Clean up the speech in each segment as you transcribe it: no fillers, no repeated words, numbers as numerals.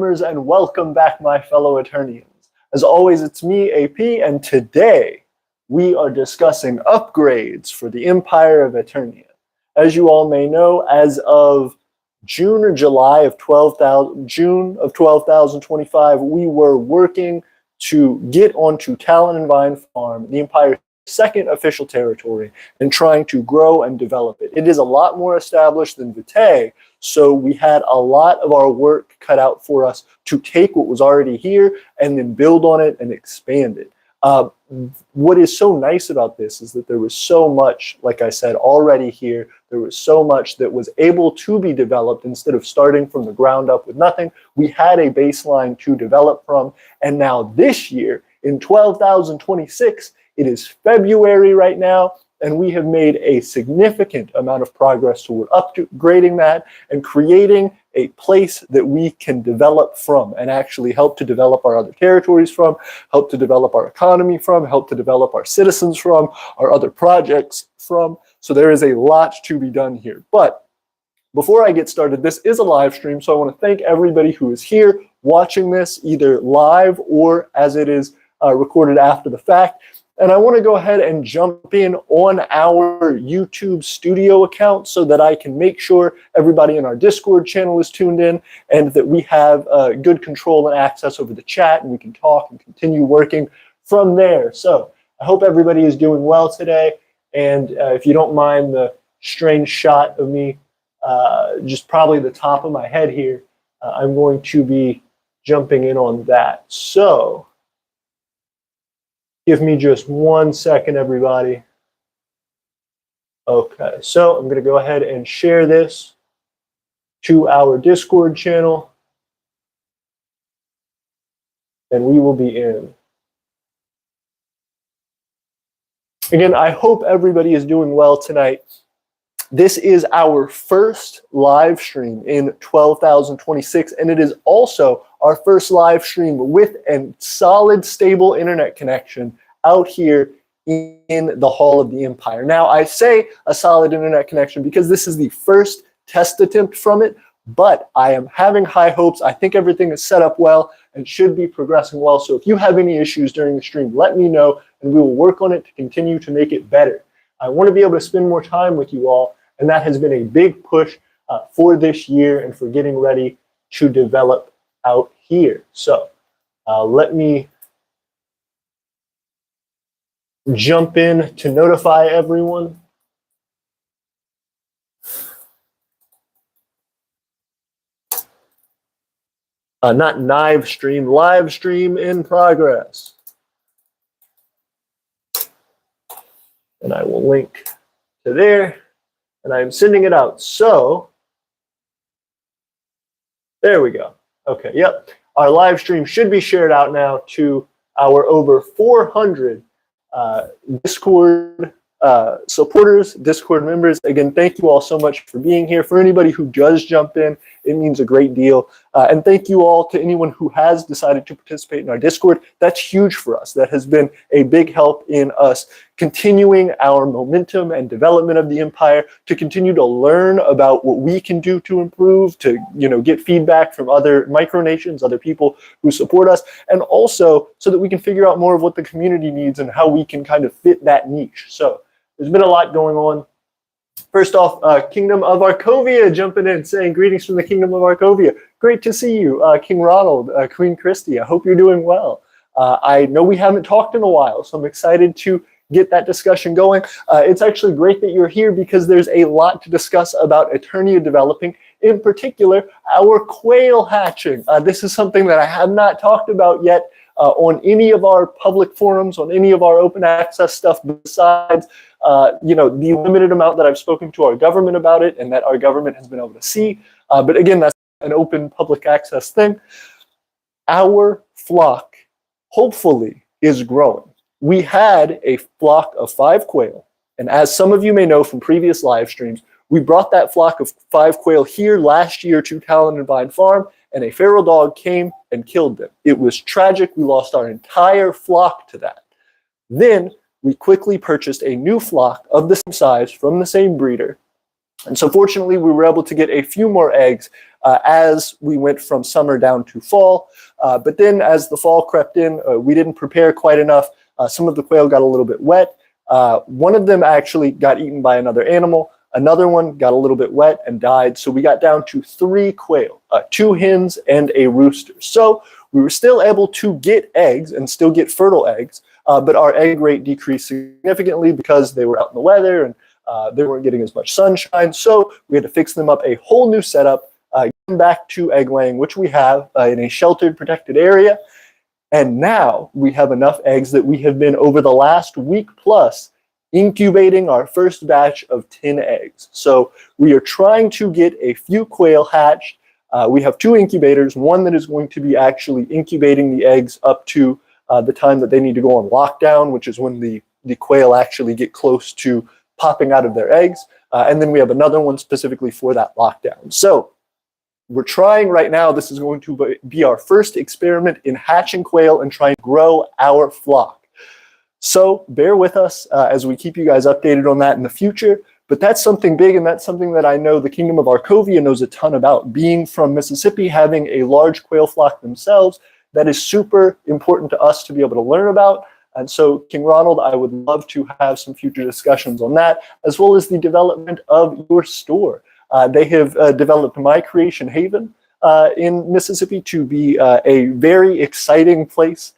And welcome back, my fellow Eternians. As always, it's me, AP, and today we are discussing upgrades for the Empire of Aeternia. As you all may know, as of June or July of 2025, we were working to get onto Talon and Vine Farm, the Empire's second official territory, and trying to grow and develop it. It is a lot more established than Vitae, so we had a lot of our work cut out for us to take what was already here and then build on it and expand it. What is so nice about this is that there was so much, like I said, already here. There was so much that was able to be developed instead of starting from the ground up with nothing. We had a baseline to develop from, and now this year, in 12,026, it is February right now, and we have made a significant amount of progress toward upgrading that and creating a place that we can develop from and actually help to develop our other territories from, help to develop our economy from, help to develop our citizens from, our other projects from. So there is a lot to be done here. But before I get started, this is a live stream, so I want to thank everybody who is here watching this either live or as it is recorded after the fact. And I want to go ahead and jump in on our YouTube studio account so that I can make sure everybody in our Discord channel is tuned in and that we have good control and access over the chat and we can talk and continue working from there. So I hope everybody is doing well today. And if you don't mind the strange shot of me, just probably the top of my head here, I'm going to be jumping in on that. So give me just 1 second, everybody. Okay, so I'm going to go ahead and share this to our Discord channel, and we will be in. Again, I hope everybody is doing well tonight. This is our first live stream in 12,026, and it is also our first live stream with a solid, stable internet connection out here in the Hall of the Empire. Now, I say a solid internet connection because this is the first test attempt from it, but I am having high hopes. I think everything is set up well and should be progressing well. So if you have any issues during the stream, let me know, and we will work on it to continue to make it better. I want to be able to spend more time with you all, and that has been a big push for this year and for getting ready to develop out here. So let me jump in to notify everyone. Not live stream, live stream in progress. And I will link to there. And I'm sending it out. So there we go. Okay, yep. Our live stream should be shared out now to our over 400 Discord supporters, Discord members. Again, thank you all so much for being here. For anybody who does jump in, it means a great deal. And thank you all to anyone who has decided to participate in our Discord. That's huge for us. That has been a big help in us continuing our momentum and development of the Empire, to continue to learn about what we can do to improve, to get feedback from other micronations, other people who support us, and also so that we can figure out more of what the community needs and how we can kind of fit that niche. So there's been a lot going on. First off, Kingdom of Arcovia jumping in, saying greetings from the Kingdom of Arcovia. Great to see you, King Ronald, Queen Christy. I hope you're doing well. I know we haven't talked in a while, so I'm excited to get that discussion going. It's actually great that you're here because there's a lot to discuss about Eternia developing, in particular, our quail hatching. This is something that I have not talked about yet on any of our public forums, on any of our open access stuff, besides the limited amount that I've spoken to our government about it and that our government has been able to see. But again, that's an open public access thing. Our flock, hopefully, is growing. We had a flock of 5 quail, and as some of you may know from previous live streams, we brought that flock of 5 quail here last year to Talon and Vine Farm, and a feral dog came and killed them. It was tragic. We lost our entire flock to that. Then we quickly purchased a new flock of the same size from the same breeder, And so fortunately, we were able to get a few more eggs as we went from summer down to fall. But then as the fall crept in, we didn't prepare quite enough. Some of the quail got a little bit wet. One of them actually got eaten by another animal. Another one got a little bit wet and died. So we got down to 3 quail, 2 hens and a rooster. So we were still able to get eggs and still get fertile eggs, but our egg rate decreased significantly because they were out in the weather and they weren't getting as much sunshine. So we had to fix them up a whole new setup, get them back to egg laying, which we have in a sheltered, protected area. And now we have enough eggs that we have been, over the last week plus, incubating our first batch of 10 eggs. So we are trying to get a few quail hatched. We have 2 incubators, one that is going to be actually incubating the eggs up to the time that they need to go on lockdown, which is when the quail actually get close to popping out of their eggs. And then we have another one specifically for that lockdown. So we're trying right now, this is going to be our first experiment in hatching quail and trying to grow our flock. So bear with us as we keep you guys updated on that in the future. But that's something big, and that's something that I know the Kingdom of Arcovia knows a ton about. Being from Mississippi, having a large quail flock themselves, that is super important to us to be able to learn about. And so, King Ronald, I would love to have some future discussions on that, as well as the development of your store. They have developed My Creation Haven in Mississippi to be a very exciting place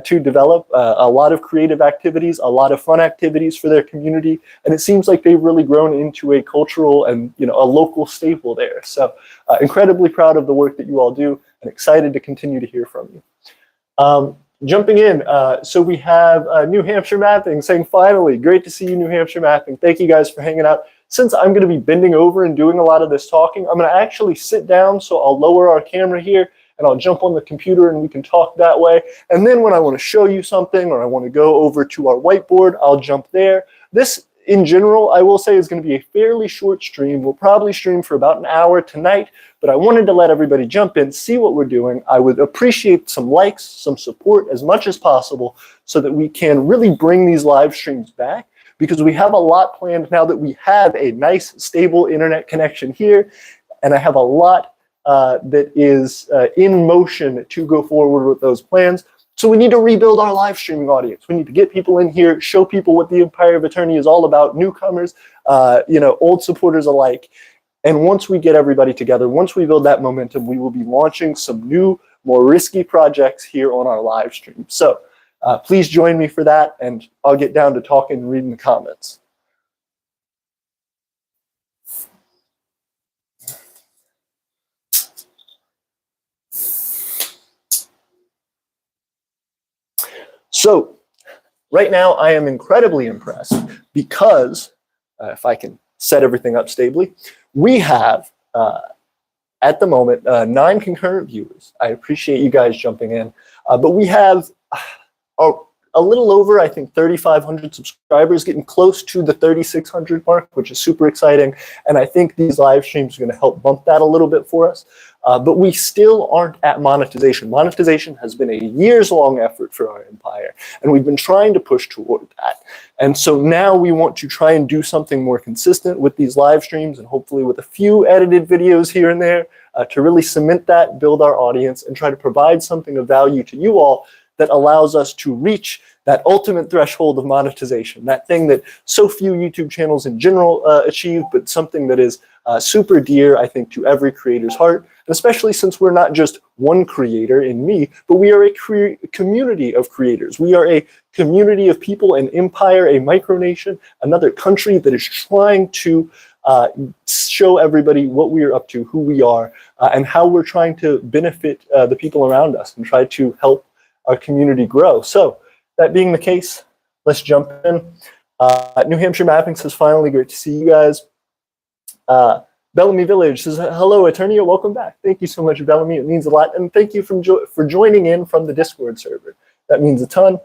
to develop a lot of creative activities, a lot of fun activities for their community, and it seems like they've really grown into a cultural and a local staple there. So incredibly proud of the work that you all do and excited to continue to hear from you. Jumping in, so we have New Hampshire Mapping saying, finally, great to see you, New Hampshire Mapping. Thank you guys for hanging out. Since I'm going to be bending over and doing a lot of this talking, I'm going to actually sit down, so I'll lower our camera here and I'll jump on the computer and we can talk that way. And then when I want to show you something or I want to go over to our whiteboard, I'll jump there. This, in general, I will say is going to be a fairly short stream. We'll probably stream for about an hour tonight, but I wanted to let everybody jump in, see what we're doing. I would appreciate some likes, some support as much as possible so that we can really bring these live streams back, because we have a lot planned now that we have a nice, stable internet connection here, and I have a lot that is in motion to go forward with those plans. So we need to rebuild our live streaming audience. We need to get people in here, show people what the Empire of Aeternia is all about, newcomers, old supporters alike. And once we get everybody together, once we build that momentum, we will be launching some new, more risky projects here on our live stream. So please join me for that, and I'll get down to talking and reading the comments. So right now I am incredibly impressed because, if I can set everything up stably, we have, at the moment, 9 concurrent viewers. I appreciate you guys jumping in, but we have a little over, I think, 3,500 subscribers, getting close to the 3,600 mark, which is super exciting. And I think these live streams are going to help bump that a little bit for us. But we still aren't at monetization. Monetization has been a years-long effort for our empire, and we've been trying to push toward that. And so now we want to try and do something more consistent with these live streams, and hopefully with a few edited videos here and there to really cement that, build our audience, and try to provide something of value to you all that allows us to reach that ultimate threshold of monetization, that thing that so few YouTube channels in general achieve, but something that is super dear, I think, to every creator's heart, and especially since we're not just one creator in me, but we are a community of creators. We are a community of people, an empire, a micronation, another country that is trying to show everybody what we are up to, who we are, and how we're trying to benefit the people around us and try to help our community grow. So that being the case, let's jump in. New Hampshire Mapping says, finally, great to see you guys. Bellamy Village says, hello, Aeternia, welcome back. Thank you so much, Bellamy. It means a lot. And thank you for joining in from the Discord server. That means a ton.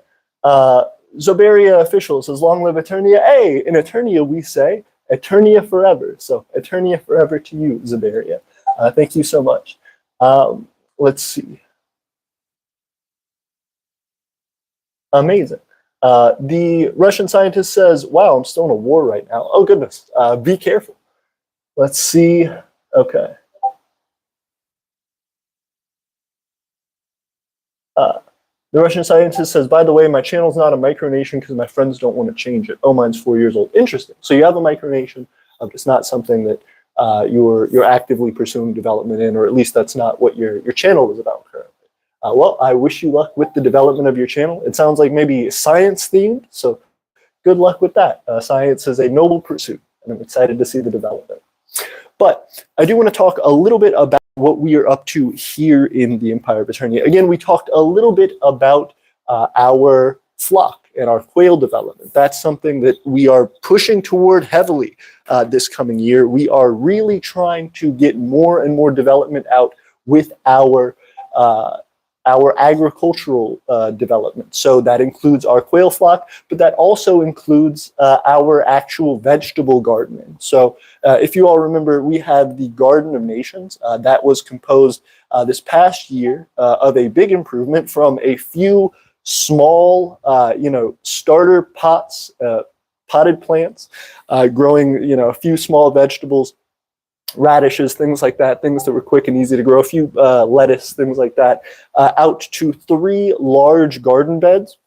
Zoberia Official says, long live Aeternia. Hey, in Aeternia, we say Aeternia forever. So Aeternia forever to you, Zoberia. Thank you so much. Let's see. Amazing. The Russian scientist says, wow, I'm still in a war right now. Oh, goodness. Be careful. Let's see. Okay. The Russian scientist says, by the way, my channel's not a micronation because my friends don't want to change it. Oh, mine's 4 years old. Interesting. So you have a micronation. It's not something that you're actively pursuing development in, or at least that's not what your channel is about currently. Well, I wish you luck with the development of your channel. It sounds like maybe science themed, so good luck with that. Science is a noble pursuit, and I'm excited to see the development. But I do want to talk a little bit about what we are up to here in the Empire of Aeternia. Again, we talked a little bit about our flock and our quail development. That's something that we are pushing toward heavily this coming year. We are really trying to get more and more development out with our agricultural development. So that includes our quail flock, but that also includes our actual vegetable gardening. So if you all remember, we have the Garden of Nations that was composed this past year of a big improvement from a few small, starter pots, potted plants, growing, a few small vegetables, radishes, things like that, things that were quick and easy to grow, a few lettuce, things like that, out to 3 large garden beds.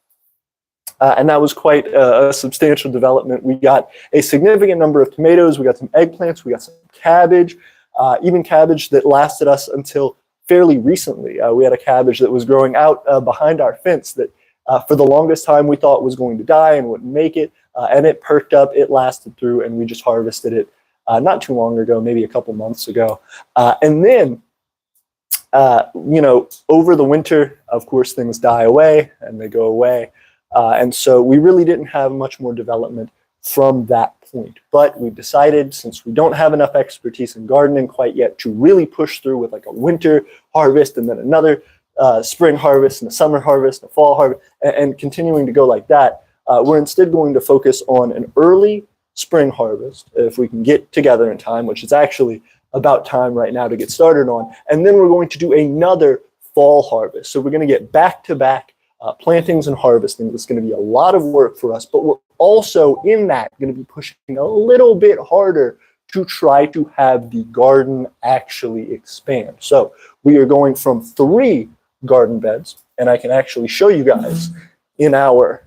And that was quite a substantial development. We got a significant number of tomatoes, we got some eggplants, we got some cabbage, even cabbage that lasted us until fairly recently. We had a cabbage that was growing out behind our fence that for the longest time we thought was going to die and wouldn't make it, and it perked up, it lasted through, and we just harvested it not too long ago, maybe a couple months ago. And then, over the winter, of course, things die away and they go away. And so we really didn't have much more development from that point. But we've decided, since we don't have enough expertise in gardening quite yet, to really push through with like a winter harvest and then another spring harvest and a summer harvest and a fall harvest, and continuing to go like that. We're instead going to focus on an early spring harvest, if we can get together in time, which is actually about time right now to get started on. And then we're going to do another fall harvest. So we're going to get back-to-back plantings and harvesting. It's going to be a lot of work for us, but we're also in that going to be pushing a little bit harder to try to have the garden actually expand. So we are going from 3 garden beds, and I can actually show you guys in our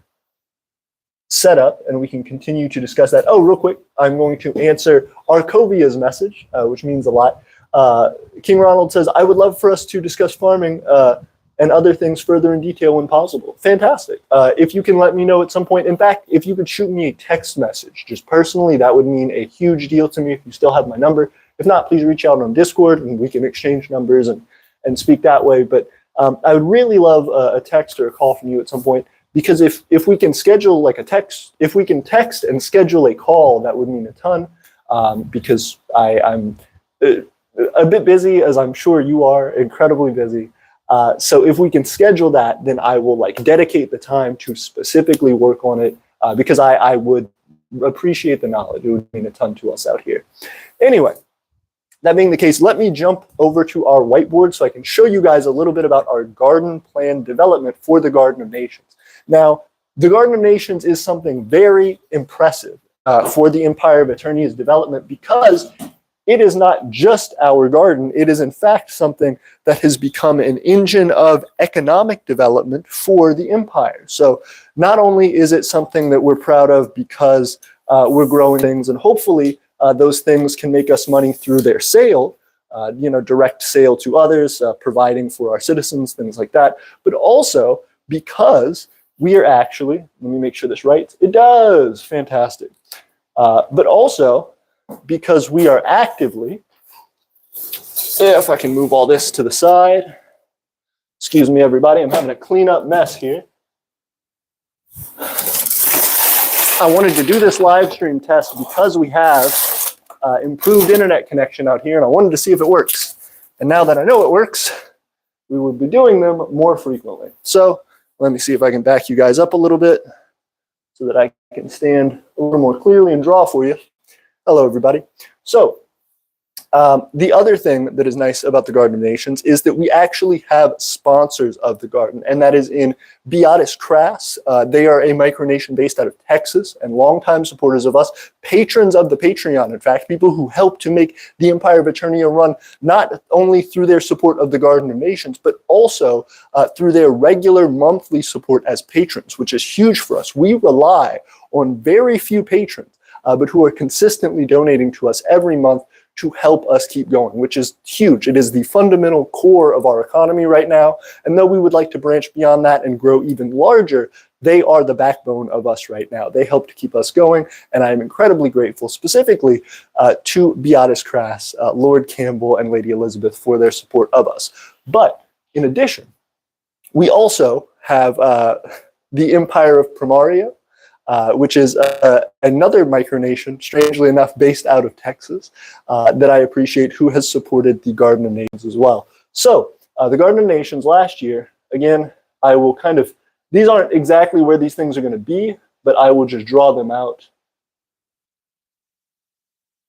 setup, and we can continue to discuss that. Oh, real quick, I'm going to answer Arcovia's message, which means a lot. King Ronald says, I would love for us to discuss farming and other things further in detail when possible. Fantastic. If you can let me know at some point, in fact, if you could shoot me a text message, just personally, that would mean a huge deal to me if you still have my number. If not, please reach out on Discord and we can exchange numbers and speak that way. But I would really love a text or a call from you at some point, because if we can schedule like a text, if we can text and schedule a call, that would mean a ton, because I'm a bit busy, as I'm sure you are, incredibly busy. So if we can schedule that, then I will like dedicate the time to specifically work on it, because I would appreciate the knowledge. It would mean a ton to us out here. Anyway, that being the case, let me jump over to our whiteboard so I can show you guys a little bit about our garden plan development for the Garden of Nations. Now, the Garden of Nations is something very impressive for the Empire of Aeternia's development, because it is not just our garden. It is, in fact, something that has become an engine of economic development for the Empire. So not only is it something that we're proud of because we're growing things, and hopefully those things can make us money through their sale, direct sale to others, providing for our citizens, things like that, but also because we are actually, let me make sure this writes, it does, fantastic. But also because we are actively, if I can move all this to the side, excuse me everybody, I'm having a cleanup mess here. I wanted to do this live stream test because we have improved internet connection out here, and I wanted to see if it works. And now that I know it works, we will be doing them more frequently. So let me see if I can back you guys up a little bit so that I can stand a little more clearly and draw for you. Hello, everybody. So The other thing that is nice about the Garden of Nations is that we actually have sponsors of the garden, and that is in Beatus Crass. They are a micronation based out of Texas and longtime supporters of us, patrons of the Patreon, in fact, people who help to make the Empire of Aeternia run not only through their support of the Garden of Nations, but also through their regular monthly support as patrons, which is huge for us. We rely on very few patrons, but who are consistently donating to us every month to help us keep going, which is huge. It is the fundamental core of our economy right now. And though we would like to branch beyond that and grow even larger, they are the backbone of us right now. They help to keep us going. And I am incredibly grateful specifically to Beatus Crass, Lord Campbell, and Lady Elizabeth for their support of us. But in addition, we also have the Empire of Primaria, which is another micronation, strangely enough, based out of Texas, that I appreciate, who has supported the Garden of Nations as well. So the Garden of Nations last year, again, I will kind of, these aren't exactly where these things are going to be, but I will just draw them out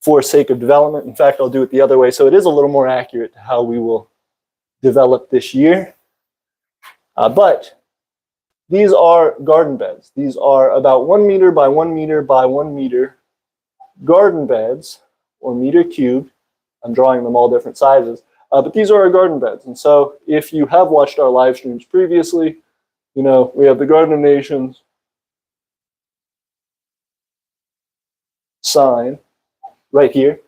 for sake of development. In fact, I'll do it the other way, so it is a little more accurate to how we will develop this year. But these are garden beds. These are about 1 meter by 1 meter by 1 meter garden beds, or meter cubed. I'm drawing them all different sizes. But these are our garden beds. And so if you have watched our live streams previously, you know, we have the Garden of Nations sign right here,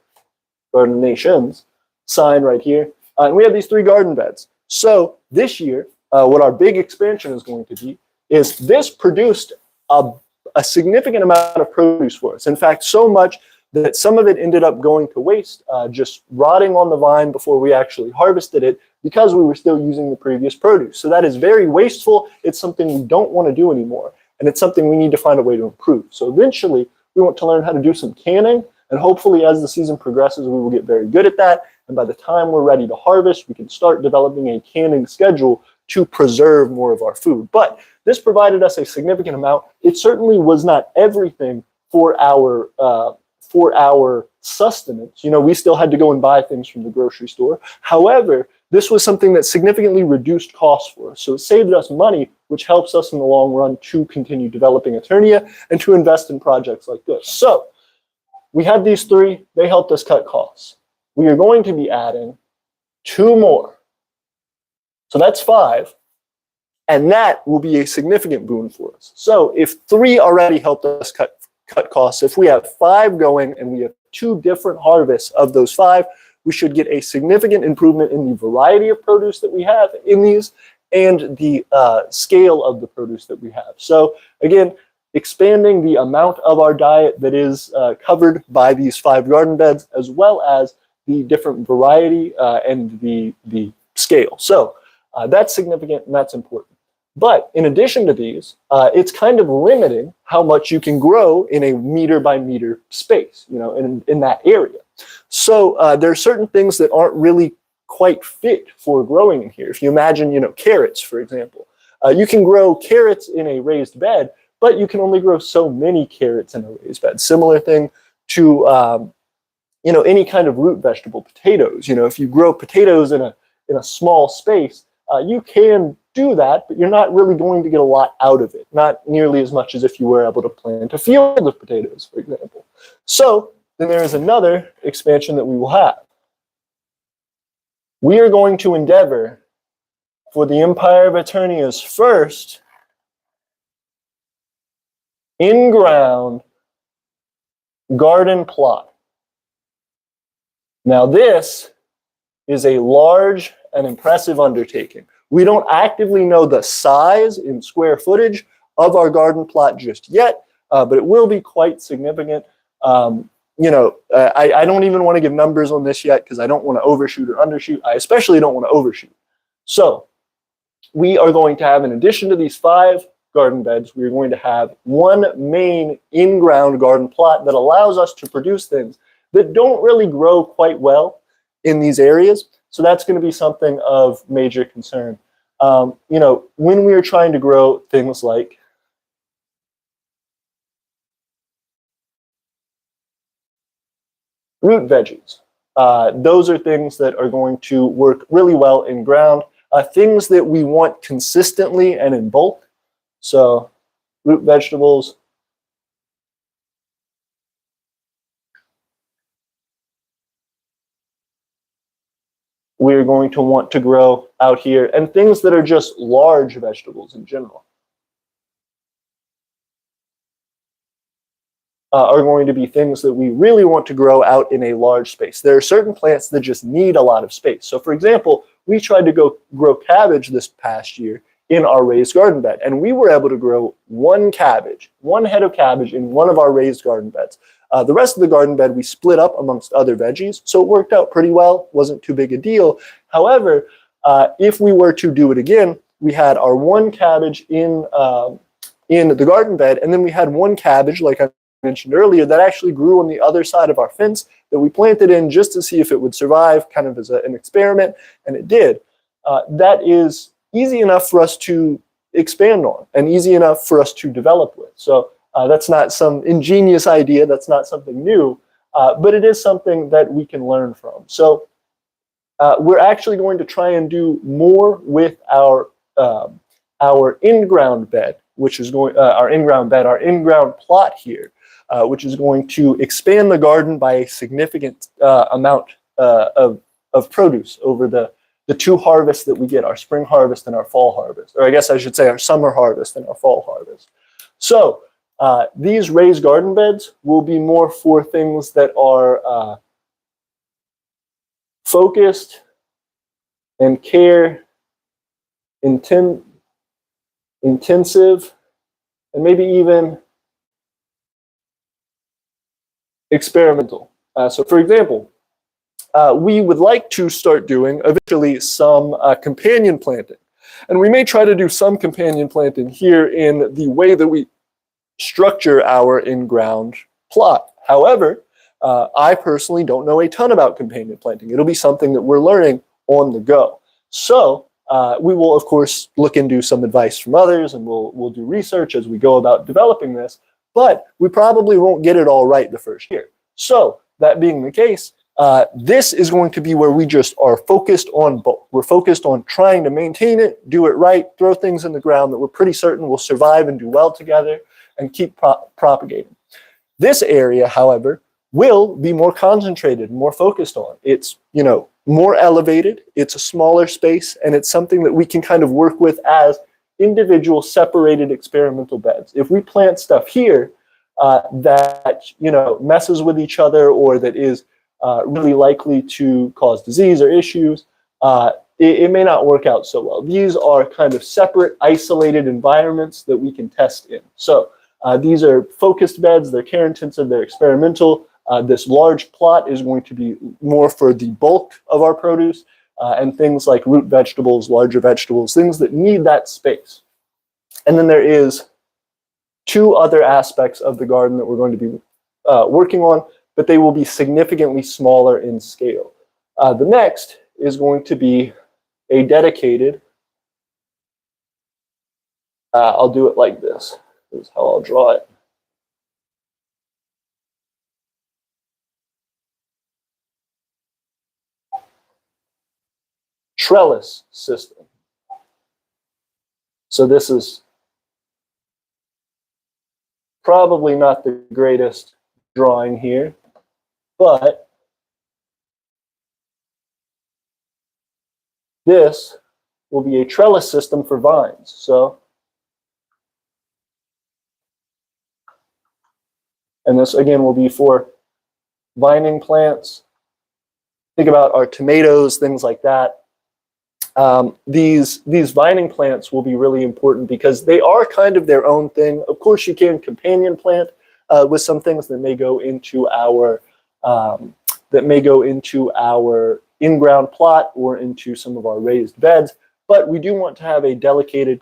Garden of Nations sign right here. And we have these 3 garden beds. So this year, what our big expansion is going to be is this produced a significant amount of produce for us. In fact, so much that some of it ended up going to waste, just rotting on the vine before we actually harvested it, because we were still using the previous produce. So that is very wasteful. It's something we don't want to do anymore. And it's something we need to find a way to improve. So eventually, we want to learn how to do some canning. And hopefully, as the season progresses, we will get very good at that. And by the time we're ready to harvest, we can start developing a canning schedule to preserve more of our food. But this provided us a significant amount. It certainly was not everything for our sustenance. You know, we still had to go and buy things from the grocery store. However, this was something that significantly reduced costs for us. So it saved us money, which helps us in the long run to continue developing Aeternia and to invest in projects like this. So we had these 3. They helped us cut costs. We are going to be adding 2 more. So that's 5. And that will be a significant boon for us. So if 3 already helped us cut costs, if we have 5 going and we have 2 different harvests of those 5, we should get a significant improvement in the variety of produce that we have in these and the scale of the produce that we have. So again, expanding the amount of our diet that is covered by these 5 garden beds, as well as the different variety and the scale. So that's significant and that's important. But in addition to these, it's kind of limiting how much you can grow in a meter by meter space, you know, in that area. So there are certain things that aren't really quite fit for growing in here. If you imagine, you know, carrots, for example, you can grow carrots in a raised bed, but you can only grow so many carrots in a raised bed. Similar thing to, you know, any kind of root vegetable, potatoes. You know, if you grow potatoes in a small space, you can do that, but you're not really going to get a lot out of it. Not nearly as much as if you were able to plant a field of potatoes, for example. So then there is another expansion that we will have. We are going to endeavor for the Empire of Aeternia's first in-ground garden plot. Now this is a large and impressive undertaking. We don't actively know the size in square footage of our garden plot just yet, but it will be quite significant. You know, I don't even want to give numbers on this yet because I don't want to overshoot or undershoot. I especially don't want to overshoot. So we are going to have, in addition to these 5 garden beds, we are going to have 1 main in-ground garden plot that allows us to produce things that don't really grow quite well in these areas. So that's going to be something of major concern. You know, when we are trying to grow things like root veggies, Those are things that are going to work really well in ground. Things that we want consistently and in bulk. So root vegetables. We're going to want to grow out here, and things that are just large vegetables in general are going to be things that we really want to grow out in a large space. There are certain plants that just need a lot of space. So for example, we tried to grow cabbage this past year in our raised garden bed, and we were able to grow one head of cabbage in one of our raised garden beds. The rest of the garden bed we split up amongst other veggies, so it worked out pretty well, wasn't too big a deal. However, if we were to do it again, we had our one cabbage in the garden bed, and then we had one cabbage, like I mentioned earlier, that actually grew on the other side of our fence that we planted in just to see if it would survive, kind of as an experiment, and it did. That is easy enough for us to expand on and easy enough for us to develop with. So that's not some ingenious idea, that's not something new, but it is something that we can learn from. So we're actually going to try and do more with our in-ground bed, which is our in-ground plot here, which is going to expand the garden by a significant amount of produce over the two harvests that we get, our spring harvest and our fall harvest, or I guess I should say our summer harvest and our fall harvest. So these raised garden beds will be more for things that are focused and care intensive, and maybe even experimental. So for example, we would like to start doing eventually some companion planting. And we may try to do some companion planting here in the way that we structure our in-ground plot. However, I personally don't know a ton about companion planting. It'll be something that we're learning on the go. So we will, of course, look into some advice from others, and we'll do research as we go about developing this, but we probably won't get it all right the first year. So that being the case, this is going to be where we just are focused on both. We're focused on trying to maintain it, do it right, throw things in the ground that we're pretty certain will survive and do well together and keep propagating. This area, however, will be more concentrated, more focused on. It's, more elevated, it's a smaller space, and it's something that we can kind of work with as individual separated experimental beds. If we plant stuff here that, messes with each other or that is really likely to cause disease or issues, it may not work out so well. These are kind of separate, isolated environments that we can test in. So these are focused beds, they're care intensive, they're experimental. This large plot is going to be more for the bulk of our produce and things like root vegetables, larger vegetables, things that need that space. And then there is two other aspects of the garden that we're going to be working on, but they will be significantly smaller in scale. The next is going to be a dedicated, I'll do it like this. This is how I'll draw it. Trellis system. So this is probably not the greatest drawing here, but this will be a trellis system for vines. So, and this again will be for vining plants. Think about our tomatoes, things like that. These vining plants will be really important because they are kind of their own thing. Of course, you can companion plant with some things that may go into our in-ground plot or into some of our raised beds. But we do want to have a dedicated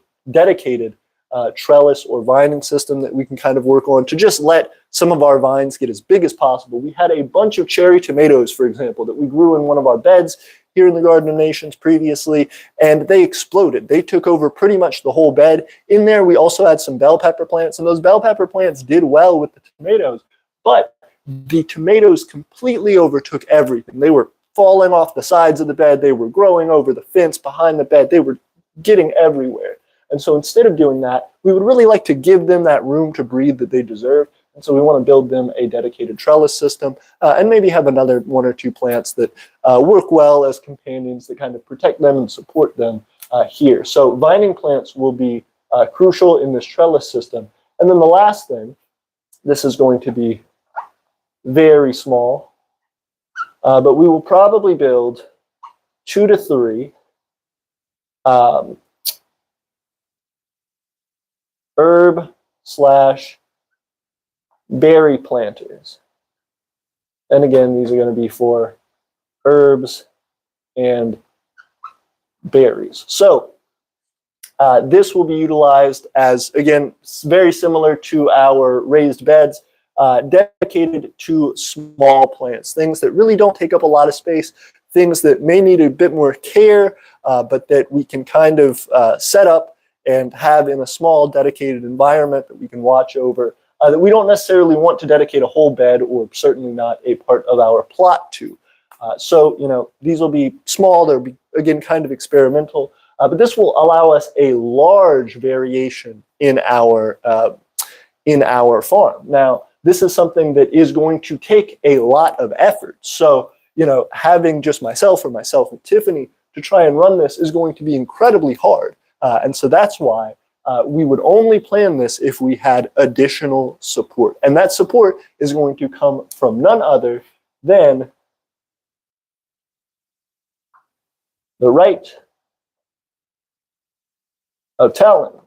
trellis or vining system that we can kind of work on to just let some of our vines get as big as possible. We had a bunch of cherry tomatoes, for example, that we grew in one of our beds here in the Garden of Nations previously, and they exploded. They took over pretty much the whole bed. In there, we also had some bell pepper plants, and those bell pepper plants did well with the tomatoes, but the tomatoes completely overtook everything. They were falling off the sides of the bed. They were growing over the fence behind the bed. They were getting everywhere. And so instead of doing that, we would really like to give them that room to breathe that they deserve. And so we want to build them a dedicated trellis system and maybe have another 1 or 2 plants that work well as companions that kind of protect them and support them here. So vining plants will be crucial in this trellis system. And then the last thing, this is going to be very small, but we will probably build 2 to 3 herb/berry planters. And again, these are going to be for herbs and berries. So this will be utilized as, again, very similar to our raised beds, dedicated to small plants, things that really don't take up a lot of space, things that may need a bit more care, but that we can kind of set up and have in a small dedicated environment that we can watch over, that we don't necessarily want to dedicate a whole bed or certainly not a part of our plot to. So, you know, these will be small, they'll be, again, kind of experimental, but this will allow us a large variation in our farm. Now, this is something that is going to take a lot of effort. So, you know, having just myself and Tiffany to try and run this is going to be incredibly hard. And so that's why we would only plan this if we had additional support. And that support is going to come from none other than the right of Talon.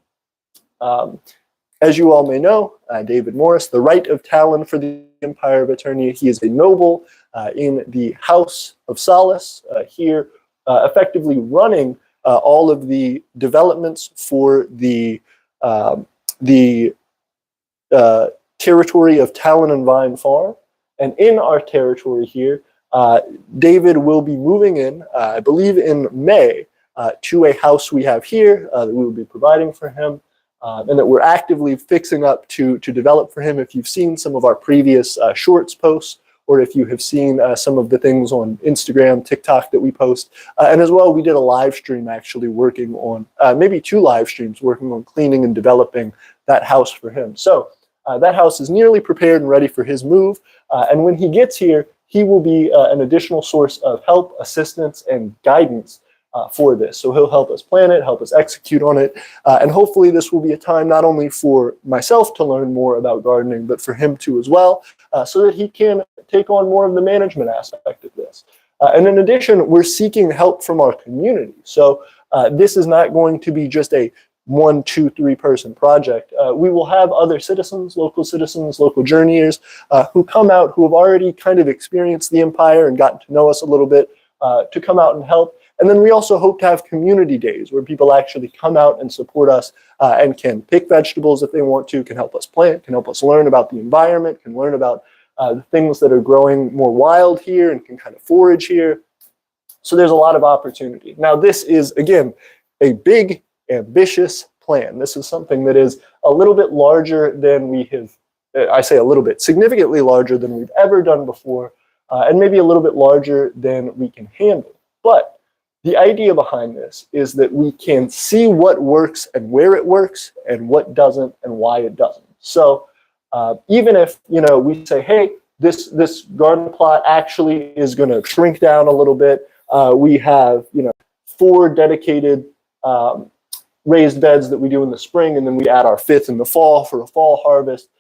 As you all may know, David Morris, the right of Talon for the Empire of Aeternia. He is a noble in the House of Solace here, effectively running all of the developments for the territory of Talon and Vine Farm. And in our territory here, David will be moving in, I believe in May, to a house we have here that we will be providing for him, and that we're actively fixing up to develop for him. If you've seen some of our previous shorts posts, or if you have seen some of the things on Instagram, TikTok that we post. And as well, we did a live stream actually working on, maybe 2 live streams working on cleaning and developing that house for him. So that house is nearly prepared and ready for his move. And when he gets here, he will be an additional source of help, assistance, and guidance for this. So he'll help us plan it, help us execute on it, and hopefully this will be a time not only for myself to learn more about gardening, but for him too as well, so that he can take on more of the management aspect of this. And in addition, we're seeking help from our community. So this is not going to be just a 1, 2, 3 person project. We will have other citizens, local journeyers, who come out, who have already kind of experienced the Empire and gotten to know us a little bit, to come out and help. And then we also hope to have community days where people actually come out and support us and can pick vegetables if they want to, can help us plant, can help us learn about the environment, can learn about the things that are growing more wild here and can kind of forage here. So there's a lot of opportunity. Now this is, again, a big, ambitious plan. This is something that is a little bit larger than we have, I say a little bit, significantly larger than we've ever done before, and maybe a little bit larger than we can handle. But the idea behind this is that we can see what works and where it works and what doesn't and why it doesn't. So even if, you know, we say, hey, this garden plot actually is going to shrink down a little bit. We have, you know, 4 dedicated raised beds that we do in the spring, and then we add our 5th in the fall for a fall harvest.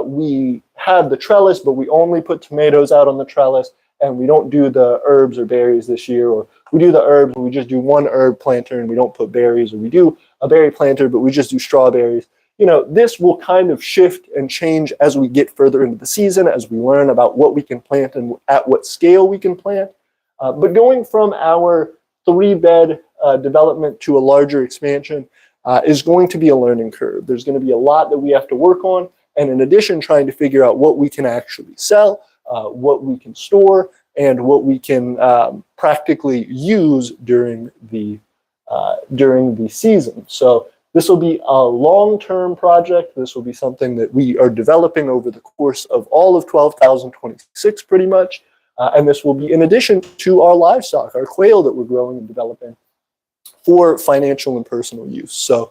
We have the trellis, but we only put tomatoes out on the trellis, and we don't do the herbs or berries this year, or we do the herbs, but we just do 1 herb planter and we don't put berries, or we do a berry planter, but we just do strawberries. You know, this will kind of shift and change as we get further into the season, as we learn about what we can plant and at what scale we can plant. But going from our 3-bed development to a larger expansion is going to be a learning curve. There's going to be a lot that we have to work on, and in addition, trying to figure out what we can actually sell, what we can store, and what we can practically use during the season. So This will be a long-term project. This will be something that we are developing over the course of all of 12,026 pretty much. And this will be in addition to our livestock, our quail that we're growing and developing for financial and personal use. So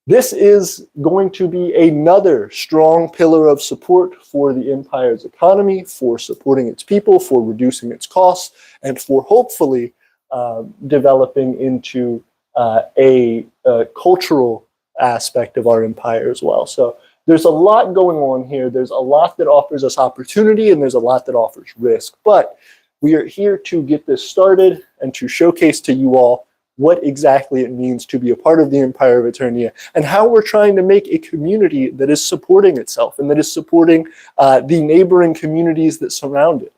this is going to be another strong pillar of support for the Empire's economy, for supporting its people, for reducing its costs, and for hopefully developing into a cultural aspect of our Empire as well. So there's a lot going on here. There's a lot that offers us opportunity, and there's a lot that offers risk. But we are here to get this started and to showcase to you all what exactly it means to be a part of the Empire of Aeternia, and how we're trying to make a community that is supporting itself and that is supporting the neighboring communities that surround it.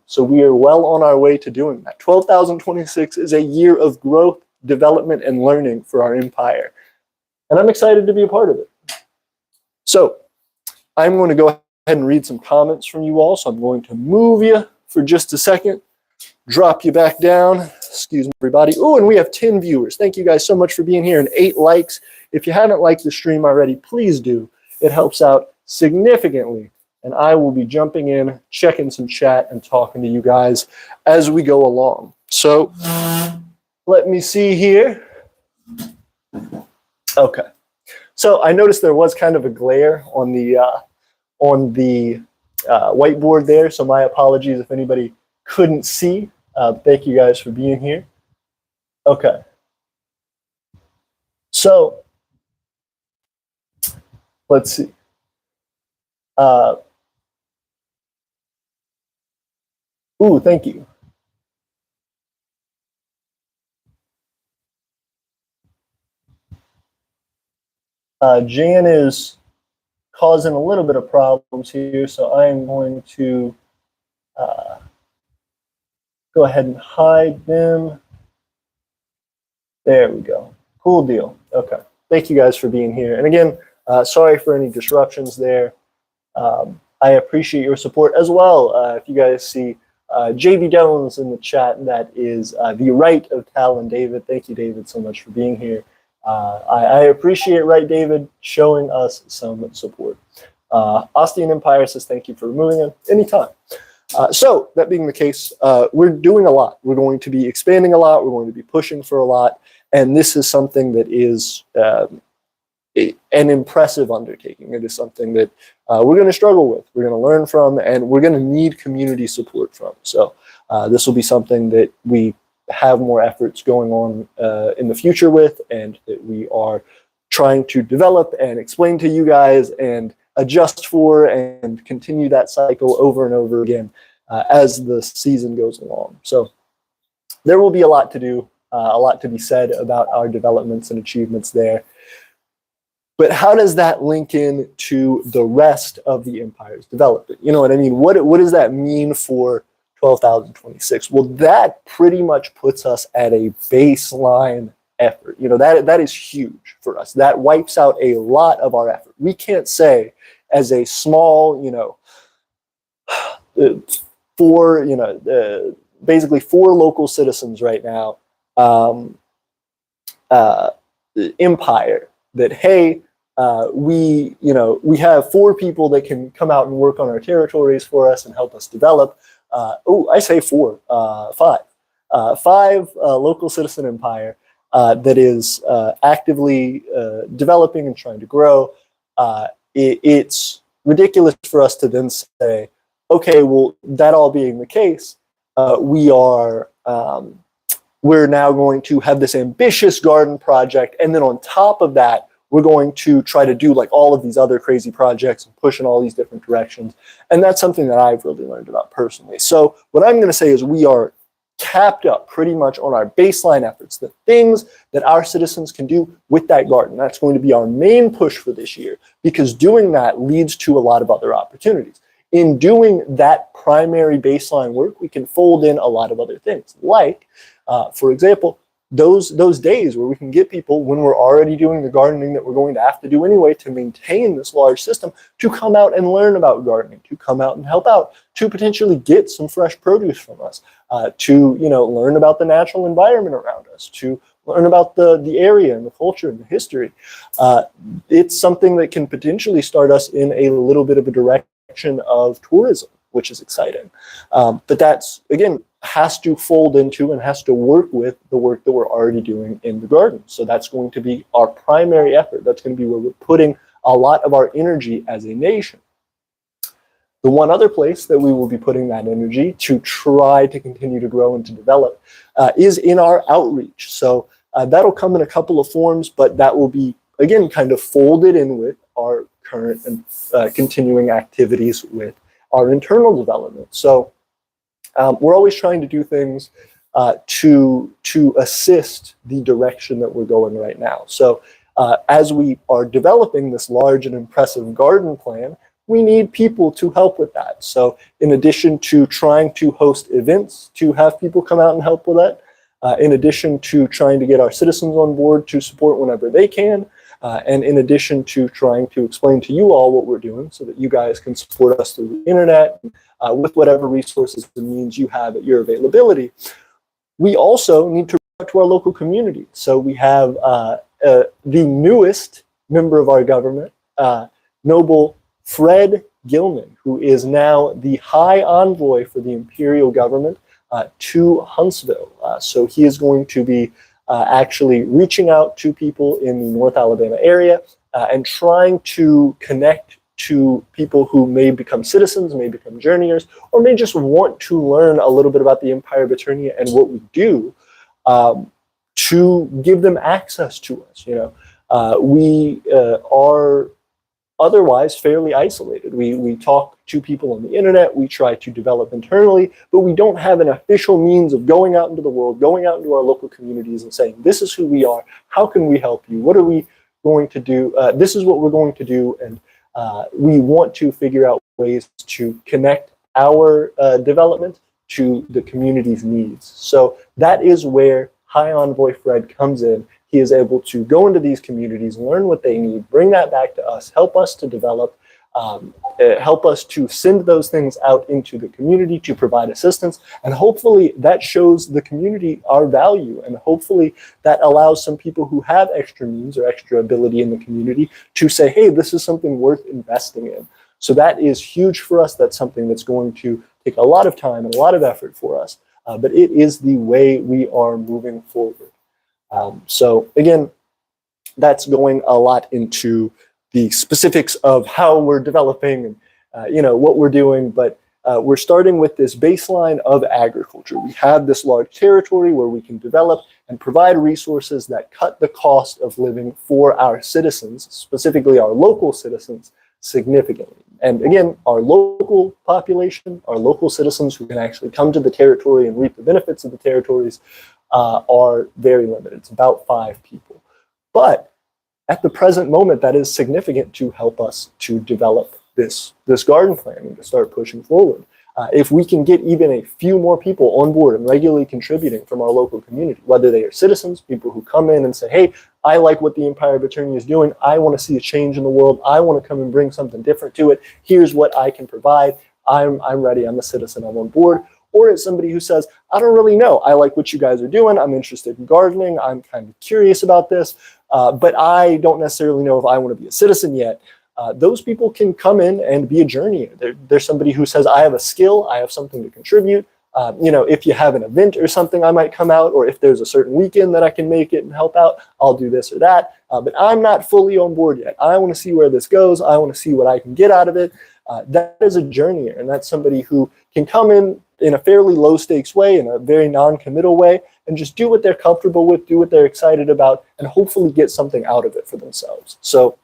So we are well on our way to doing that. 12,026 is a year of growth, development, and learning for our Empire. And I'm excited to be a part of it. So I'm going to go ahead and read some comments from you all. So I'm going to move you for just a second, drop you back down. Excuse me, everybody. Oh, and we have 10 viewers. Thank you guys so much for being here, and 8 likes. If you haven't liked the stream already, please do. It helps out significantly. And I will be jumping in, checking some chat, and talking to you guys as we go along. So let me see here. Okay. So I noticed there was kind of a glare on the whiteboard there. So my apologies if anybody couldn't see. Thank you guys for being here. Okay. So let's see. Ooh, thank you. Jan is causing a little bit of problems here, so I am going to go ahead and hide them. There we go. Cool deal. Okay. Thank you guys for being here. And again, sorry for any disruptions there. I appreciate your support as well. If you guys see JV Jones in the chat, that is the right of Tal and David. Thank you, David, so much for being here. I appreciate Right David showing us some support. Ostian Empire says thank you for removing him anytime. So that being the case, we're doing a lot. We're going to be expanding a lot. We're going to be pushing for a lot. And this is something that is an impressive undertaking. It is something that we're going to struggle with. We're going to learn from, and we're going to need community support from. So this will be something that we have more efforts going on in the future with, and that we are trying to develop and explain to you guys and adjust for and continue that cycle over and over again as the season goes along. So there will be a lot to do, a lot to be said about our developments and achievements there. But how does that link in to the rest of the Empire's development? You know what I mean? What does that mean for 12,026? Well, that pretty much puts us at a baseline effort. You know, that is huge for us. That wipes out a lot of our effort. We can't say as a small, basically 4 local citizens right now, Empire, that, hey, we have 4 people that can come out and work on our territories for us and help us develop. I say 4, 5. 5 local citizen Empire that is actively developing and trying to grow. It's ridiculous for us to then say, okay, well, that all being the case, we're now going to have this ambitious garden project, and then on top of that, we're going to try to do like all of these other crazy projects and push in all these different directions. And that's something that I've really learned about personally. So what I'm going to say is we are capped up pretty much on our baseline efforts, the things that our citizens can do with that garden. That's going to be our main push for this year, because doing that leads to a lot of other opportunities. In doing that primary baseline work, we can fold in a lot of other things, like, for example, those days where we can get people, when we're already doing the gardening that we're going to have to do anyway to maintain this large system, to come out and learn about gardening, to come out and help out, to potentially get some fresh produce from us, to learn about the natural environment around us, to learn about the area and the culture and the history. It's something that can potentially start us in a little bit of a direction of tourism, which is exciting. But that's, again, has to fold into and has to work with the work that we're already doing in the garden. So that's going to be our primary effort. That's going to be where we're putting a lot of our energy as a nation. The one other place that we will be putting that energy to try to continue to grow and to develop is in our outreach. So that'll come in a couple of forms, but that will be, again, kind of folded in with our current and continuing activities with our internal development. So we're always trying to do things to assist the direction that we're going right now. So as we are developing this large and impressive garden plan, we need people to help with that. So in addition to trying to host events to have people come out and help with that, in addition to trying to get our citizens on board to support whenever they can, and in addition to trying to explain to you all what we're doing so that you guys can support us through the internet with whatever resources and means you have at your availability, we also need to reach out to our local community. So we have the newest member of our government, Noble Fred Gilman, who is now the High Envoy for the Imperial Government to Huntsville. So he is going to be actually reaching out to people in the North Alabama area and trying to connect to people who may become citizens, may become journeyers, or may just want to learn a little bit about the Empire of Aeternia and what we do to give them access to us. You know, we are otherwise fairly isolated. We talk to people on the internet, we try to develop internally, but we don't have an official means of going out into the world, going out into our local communities and saying, this is who we are, how can we help you, what are we going to do, this is what we're going to do, and we want to figure out ways to connect our development to the community's needs. So that is where High Envoy Fred comes in. He is able to go into these communities, learn what they need, bring that back to us, help us to develop, help us to send those things out into the community to provide assistance. And hopefully that shows the community our value. And hopefully that allows some people who have extra means or extra ability in the community to say, hey, this is something worth investing in. So that is huge for us. That's something that's going to take a lot of time and a lot of effort for us. But it is the way we are moving forward. So again, that's going a lot into the specifics of how we're developing and you know, what we're doing, but we're starting with this baseline of agriculture. We have this large territory where we can develop and provide resources that cut the cost of living for our citizens, specifically our local citizens, significantly. And again, our local population, our local citizens who can actually come to the territory and reap the benefits of the territories are very limited. It's about 5 people. But at the present moment, that is significant to help us to develop this garden plan and to start pushing forward. If we can get even a few more people on board and regularly contributing from our local community, whether they are citizens, people who come in and say, hey, I like what the Empire of Aeternia is doing. I want to see a change in the world. I want to come and bring something different to it. Here's what I can provide. I'm ready. I'm a citizen. I'm on board. Or it's somebody who says, I don't really know. I like what you guys are doing. I'm interested in gardening. I'm kind of curious about this, but I don't necessarily know if I want to be a citizen yet. Those people can come in and be a journeyer. There's somebody who says, I have a skill. I have something to contribute. You know, if you have an event or something, I might come out, or if there's a certain weekend that I can make it and help out, I'll do this or that. But I'm not fully on board yet. I want to see where this goes. I want to see what I can get out of it. That is a journeyer, and that's somebody who can come in a fairly low stakes way, in a very non-committal way, and just do what they're comfortable with, do what they're excited about, and hopefully get something out of it for themselves. So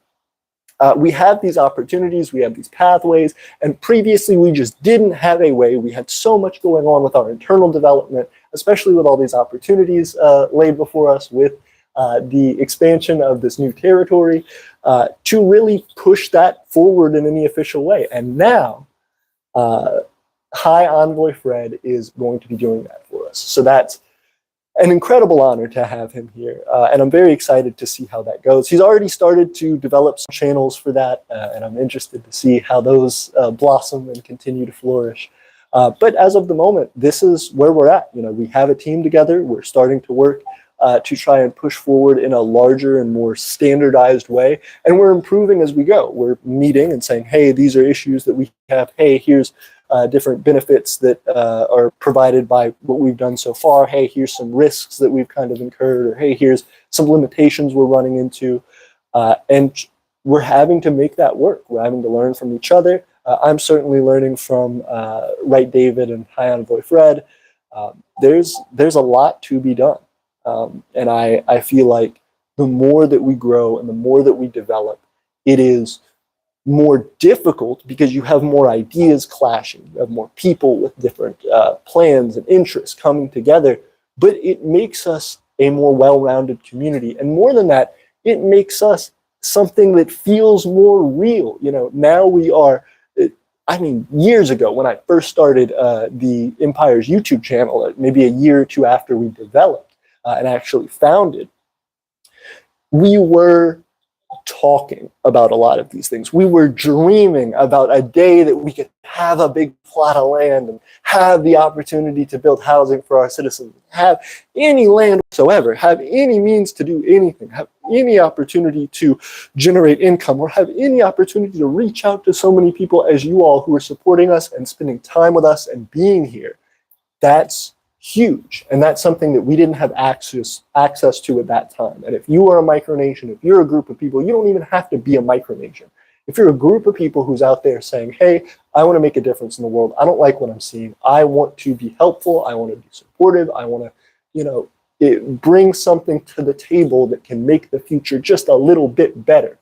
we have these opportunities, we have these pathways, and previously we just didn't have a way. We had so much going on with our internal development, especially with all these opportunities laid before us with the expansion of this new territory, to really push that forward in any official way. And now, High Envoy Fred is going to be doing that for us. So that's an incredible honor to have him here, and I'm very excited to see how that goes. He's already started to develop some channels for that, and I'm interested to see how those blossom and continue to flourish. But as of the moment, this is where we're at. You know, we have a team together. We're starting to work to try and push forward in a larger and more standardized way. And we're improving as we go. We're meeting and saying, hey, these are issues that we have. Hey, here's different benefits that are provided by what we've done so far. Hey, here's some risks that we've kind of incurred, or hey, here's some limitations we're running into. And we're having to make that work. We're having to learn from each other. I'm certainly learning from Wright David and High Envoy Fred. There's a lot to be done. And I feel like the more that we grow and the more that we develop, it is more difficult because you have more ideas clashing. You have more people with different plans and interests coming together. But it makes us a more well-rounded community. And more than that, it makes us something that feels more real. You know, now we are, I mean, years ago when I first started the Empire's YouTube channel, maybe a year or two after we developed and actually founded, we were talking about a lot of these things. We were dreaming about a day that we could have a big plot of land and have the opportunity to build housing for our citizens, have any land whatsoever, have any means to do anything, have any opportunity to generate income, or have any opportunity to reach out to so many people as you all who are supporting us and spending time with us and being here. That's huge. And that's something that we didn't have access to at that time. And if you are a micronation, if you're a group of people, you don't even have to be a micronation. If you're a group of people who's out there saying, hey, I want to make a difference in the world. I don't like what I'm seeing. I want to be helpful. I want to be supportive. I want to, you know, bring something to the table that can make the future just a little bit better.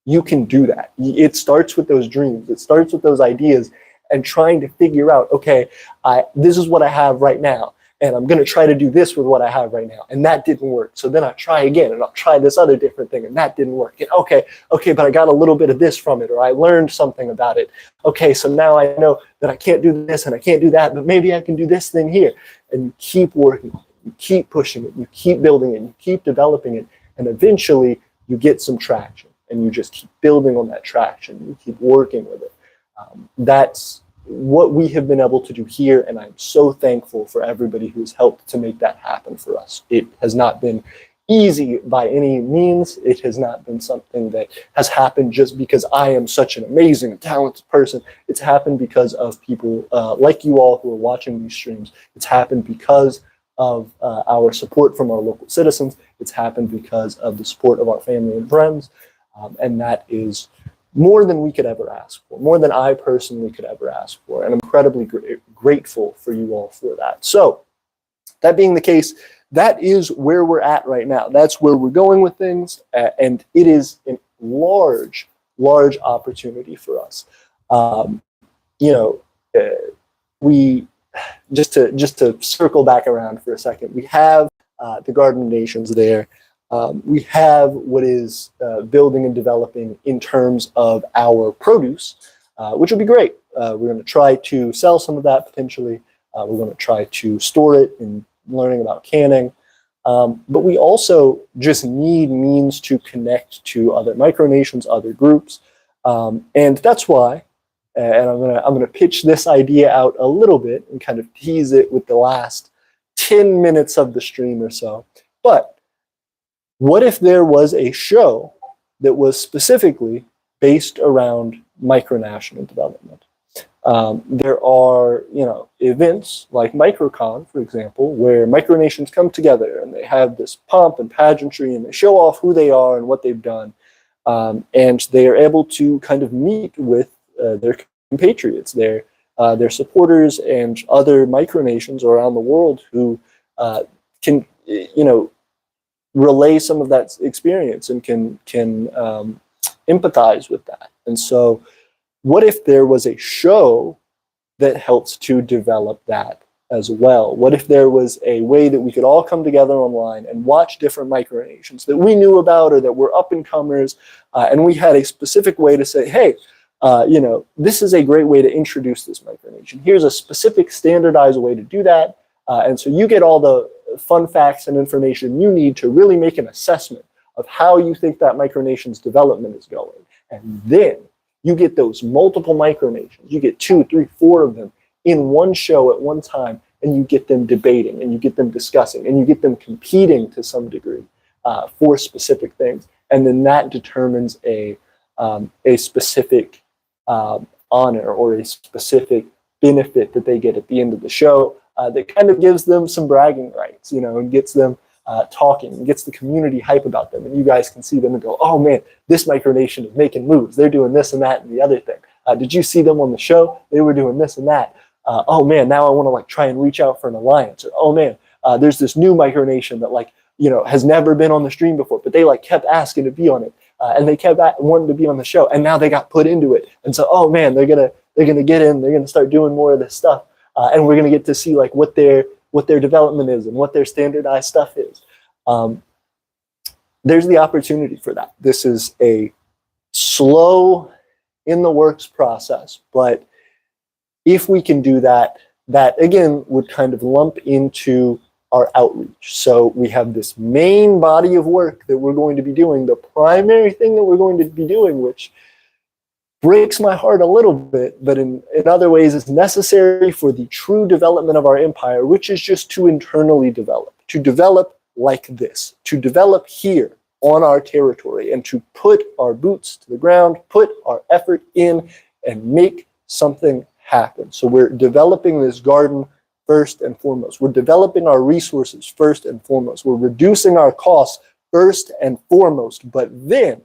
You can do that. It starts with those dreams. It starts with those ideas and trying to figure out, okay, this is what I have right now, and I'm going to try to do this with what I have right now, and that didn't work. So then I try again, and I'll try this other different thing, and that didn't work. And okay, but I got a little bit of this from it, or I learned something about it. Okay, so now I know that I can't do this and I can't do that, but maybe I can do this thing here. And you keep working, you keep pushing it, you keep building it, you keep developing it, and eventually you get some traction, and you just keep building on that traction, you keep working with it. That's what we have been able to do here, and I'm so thankful for everybody who's helped to make that happen for us. It has not been easy by any means. It has not been something that has happened just because I am such an amazing, talented person. It's happened because of people like you all who are watching these streams. It's happened because of our support from our local citizens. It's happened because of the support of our family and friends, and that is more than we could ever ask for, more than I personally could ever ask for. And I'm incredibly grateful for you all for that. So that being the case, that is where we're at right now. That's where we're going with things. And it is a large, large opportunity for us. We just to circle back around for a second, we have the Garden of Nations there. We have what is building and developing in terms of our produce, which will be great. We're going to try to sell some of that potentially. We're going to try to store it and learning about canning. But we also just need means to connect to other micronations, other groups. And that's why, and I'm gonna pitch this idea out a little bit and kind of tease it with the last 10 minutes of the stream or so. But what if there was a show that was specifically based around micronational development? There are, events like MicroCon, for example, where micronations come together and they have this pomp and pageantry and they show off who they are and what they've done. And they are able to kind of meet with their compatriots, their supporters and other micronations around the world who can, relay some of that experience and can empathize with that. And so what if there was a show that helps to develop that as well? What if there was a way that we could all come together online and watch different micronations that we knew about or that were up-and-comers, and we had a specific way to say, hey, this is a great way to introduce this micronation. Here's a specific standardized way to do that. And so you get all the fun facts and information you need to really make an assessment of how you think that micronation's development is going. And then you get those multiple micronations. You get 2, 3, 4 of them in one show at one time, and you get them debating, and you get them discussing, and you get them competing to some degree for specific things. And then that determines a specific honor or a specific benefit that they get at the end of the show that kind of gives them some bragging rights, you know, and gets them talking, and gets the community hype about them. And you guys can see them and go, oh man, this micronation is making moves. They're doing this and that and the other thing. Did you see them on the show? They were doing this and that. Oh man, now I want to like try and reach out for an alliance. Or oh man, there's this new micronation that like, you know, has never been on the stream before, but they like kept asking to be on it. And they kept wanting to be on the show, and now they got put into it. And so, oh man, they're gonna get in. They're gonna start doing more of this stuff, and we're gonna get to see like what their development is and what their standardized stuff is. There's the opportunity for that. This is a slow in the works process, but if we can do that, that again would kind of lump into our outreach. So we have this main body of work that we're going to be doing, the primary thing that we're going to be doing, which breaks my heart a little bit, but in other ways is necessary for the true development of our empire, which is just to internally develop like this, to develop here on our territory, and to put our boots to the ground, put our effort in, and make something happen. So we're developing this garden first and foremost. We're developing our resources first and foremost. We're reducing our costs first and foremost, but then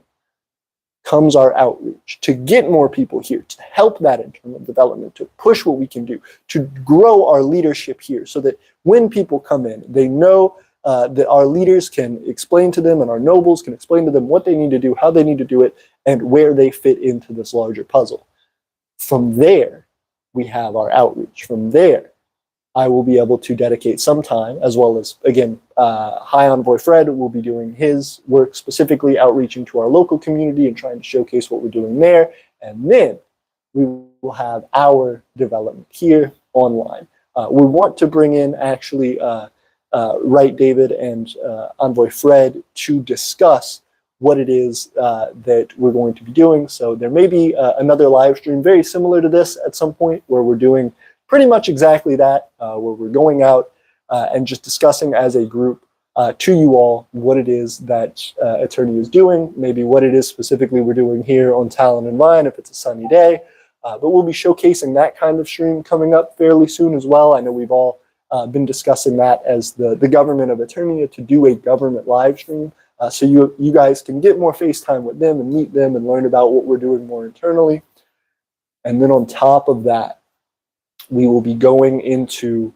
comes our outreach to get more people here, to help that internal development, to push what we can do, to grow our leadership here so that when people come in, they know that our leaders can explain to them and our nobles can explain to them what they need to do, how they need to do it, and where they fit into this larger puzzle. From there, we have our outreach. From there, I will be able to dedicate some time, as well as, again, High Envoy Fred will be doing his work specifically outreaching to our local community and trying to showcase what we're doing there. And then we will have our development here online. We want to bring in actually Wright David and Envoy Fred to discuss what it is that we're going to be doing. So there may be another live stream very similar to this at some point where we're doing pretty much exactly that, where we're going out and just discussing as a group to you all what it is that Aeternia is doing, maybe what it is specifically we're doing here on Talon and Vine if it's a sunny day. But we'll be showcasing that kind of stream coming up fairly soon as well. I know we've all been discussing that as the government of Aeternia to do a government live stream. So you guys can get more FaceTime with them and meet them and learn about what we're doing more internally. And then on top of that, we will be going into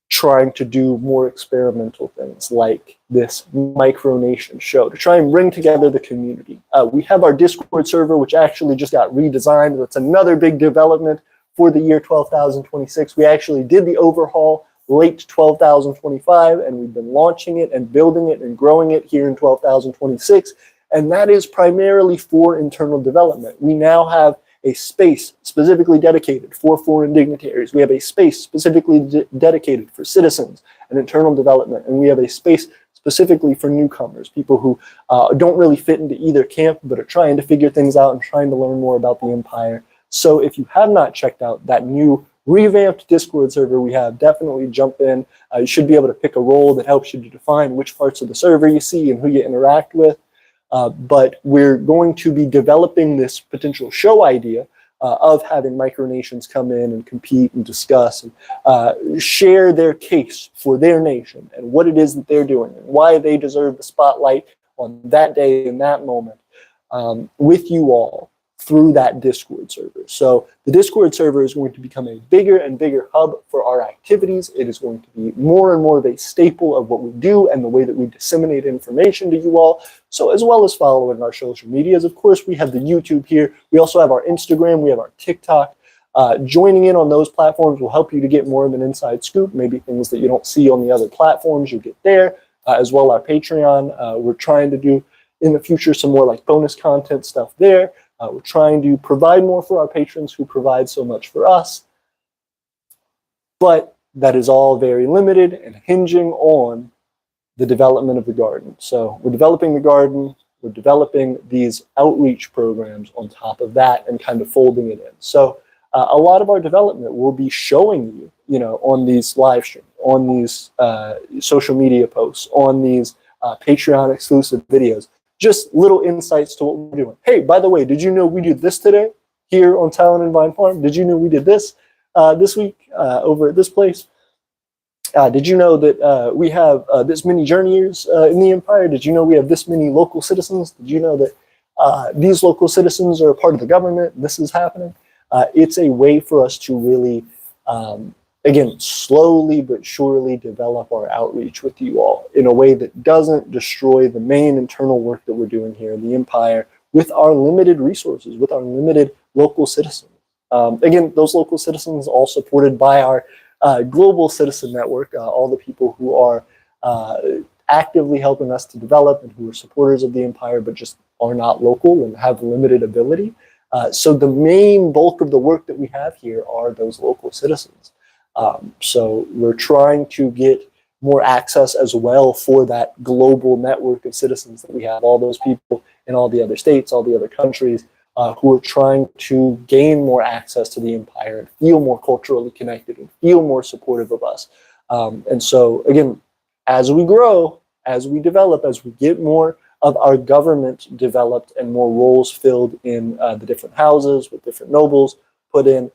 trying to do more experimental things like this micronation show to try and bring together the community. We have our Discord server, which actually just got redesigned. That's another big development for the year 12,026. We actually did the overhaul late 12,025, and we've been launching it and building it and growing it here in 12,026. And that is primarily for internal development. We now have a space specifically dedicated for foreign dignitaries. We have a space specifically dedicated for citizens and internal development. And we have a space specifically for newcomers, people who don't really fit into either camp, but are trying to figure things out and trying to learn more about the Empire. So if you have not checked out that new revamped Discord server we have, definitely jump in. You should be able to pick a role that helps you to define which parts of the server you see and who you interact with. But we're going to be developing this potential show idea of having micronations come in and compete and discuss and share their case for their nation and what it is that they're doing and why they deserve the spotlight on that day in that moment with you all through that Discord server. So the Discord server is going to become a bigger and bigger hub for our activities. It is going to be more and more of a staple of what we do and the way that we disseminate information to you all. So as well as following our social medias, of course, we have the YouTube here. We also have our Instagram. We have our TikTok. Joining in on those platforms will help you to get more of an inside scoop, maybe things that you don't see on the other platforms, you'll get there. As well, our Patreon. We're trying to do in the future some more like bonus content stuff there. We're trying to provide more for our patrons who provide so much for us. But that is all very limited and hinging on the development of the garden. So we're developing the garden. we're developing these outreach programs on top of that and kind of folding it in. So a lot of our development will be showing you, on these live streams, on these social media posts, on these Patreon exclusive videos, just little insights to what we're doing. Hey, by the way, did you know we did this today here on Talon and Vine Farm? Did you know we did this this week over at this place? Did you know that we have this many journeyers in the Empire? Did you know we have this many local citizens? Did you know that these local citizens are a part of the government? This is happening. It's a way for us to really, again, slowly but surely develop our outreach with you all in a way that doesn't destroy the main internal work that we're doing here in the Empire with our limited resources, with our limited local citizens. Again, those local citizens all supported by our global citizen network, all the people who are actively helping us to develop and who are supporters of the Empire but just are not local and have limited ability. So the main bulk of the work that we have here are those local citizens. So we're trying to get more access as well for that global network of citizens that we have, all those people in all the other states, all the other countries, who are trying to gain more access to the Empire and feel more culturally connected and feel more supportive of us. And so, again, as we grow, as we develop, as we get more of our government developed and more roles filled in the different houses with different nobles put in,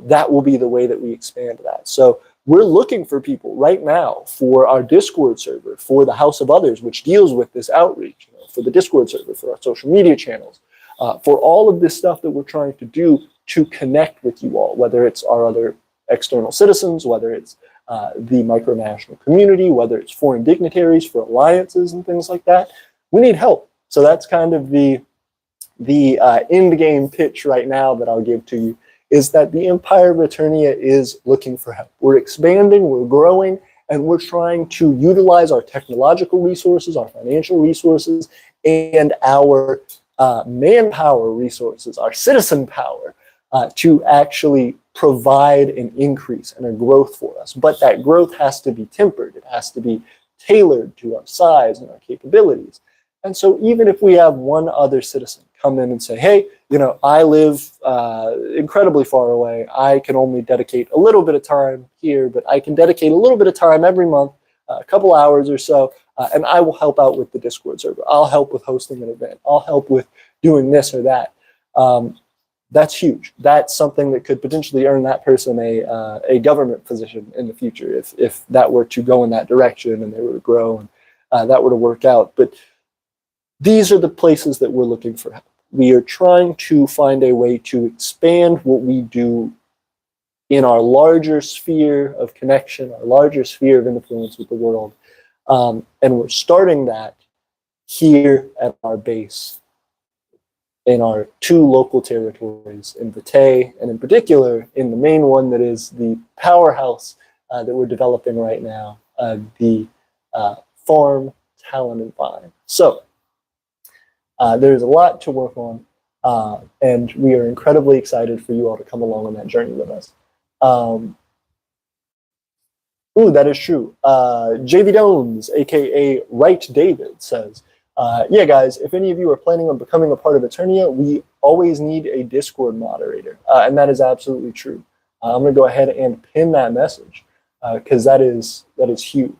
that will be the way that we expand that. So we're looking for people right now for our Discord server, for the House of Others, which deals with this outreach, for the Discord server, for our social media channels, for all of this stuff that we're trying to do to connect with you all, whether it's our other external citizens, whether it's the micronational community, whether it's foreign dignitaries for alliances and things like that. We need help. So that's kind of the end game pitch right now that I'll give to you, is that the Empire of Aeternia is looking for help. We're expanding, we're growing, and we're trying to utilize our technological resources, our financial resources, and our manpower resources, our citizen power, to actually provide an increase and a growth for us. But that growth has to be tempered. It has to be tailored to our size and our capabilities. And so even if we have one other citizen come in and say, hey, I live incredibly far away. I can only dedicate a little bit of time here, but I can dedicate a little bit of time every month, a couple hours or so, and I will help out with the Discord server. I'll help with hosting an event. I'll help with doing this or that. That's huge. That's something that could potentially earn that person a government position in the future if that were to go in that direction and they were to grow and that were to work out. But these are the places that we're looking for help. We are trying to find a way to expand what we do in our larger sphere of connection, our larger sphere of influence with the world. And we're starting that here at our base in our two local territories, in Vitae, and in particular, in the main one that is the powerhouse that we're developing right now, the farm, Talon and Vine. So there's a lot to work on, and we are incredibly excited for you all to come along on that journey with us. Ooh, that is true. JV Dones, aka Right David, says, yeah, guys, if any of you are planning on becoming a part of Aeternia, we always need a Discord moderator. And that is absolutely true. I'm going to go ahead and pin that message because that is huge.